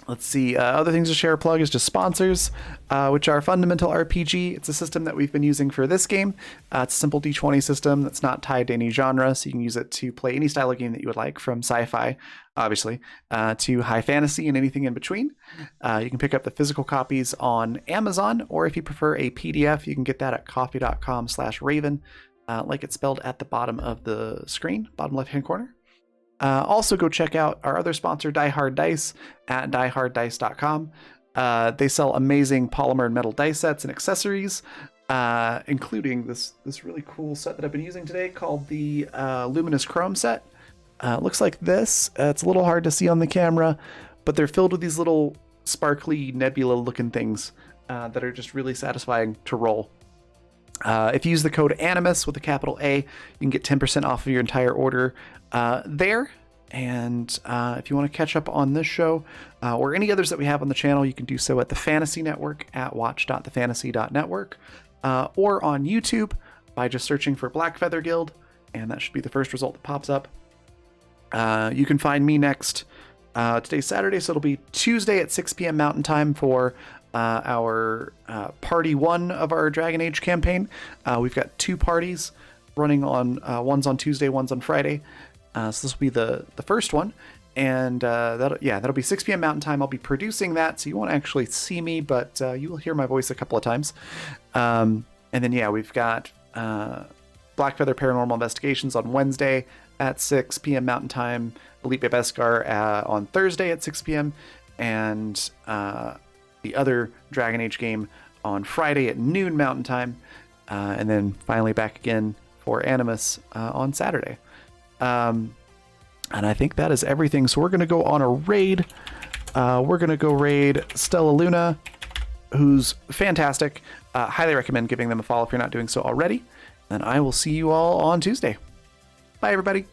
Let's see. Other things to share plug is just sponsors, which are Fundamental RPG. It's a system that we've been using for this game. It's a simple D20 system that's not tied to any genre, so you can use it to play any style of game that you would like, from sci-fi, obviously, to high fantasy and anything in between. You can pick up the physical copies on Amazon, or if you prefer a PDF, you can get that at coffee.com/raven, like it's spelled at the bottom of the screen, bottom left-hand corner. Also, go check out our other sponsor, Die Hard Dice, at dieharddice.com. They sell amazing polymer and metal dice sets and accessories, including this really cool set that I've been using today called the Luminous Chrome set. Looks like this. It's a little hard to see on the camera, but they're filled with these little sparkly nebula-looking things that are just really satisfying to roll. If you use the code Animus with a capital A, you can get 10% off of your entire order there. And if you want to catch up on this show or any others that we have on the channel, you can do so at the Fantasy Network at watch.thefantasy.network or on YouTube by just searching for Black Feather Guild, and that should be the first result that pops up. You can find me next. Today's Saturday, so it'll be Tuesday at 6 p.m. Mountain Time for our party 1 of our Dragon Age campaign. We've got 2 parties running on, one's on Tuesday, one's on Friday. So this will be the first one, and that'll be 6 p.m. Mountain Time. I'll be producing that, so you won't actually see me, but you will hear my voice a couple of times. And then we've got Black Feather Paranormal Investigations on Wednesday at 6 p.m. Mountain Time. Elite by Beskar on Thursday at 6 p.m. and the other Dragon Age game on Friday at noon Mountain Time, and then finally back again for Animus on Saturday. And I think that is everything. So we're going to go on a raid. We're going to go raid Stella Luna, who's fantastic. Highly recommend giving them a follow if you're not doing so already. And I will see you all on Tuesday. Bye, everybody.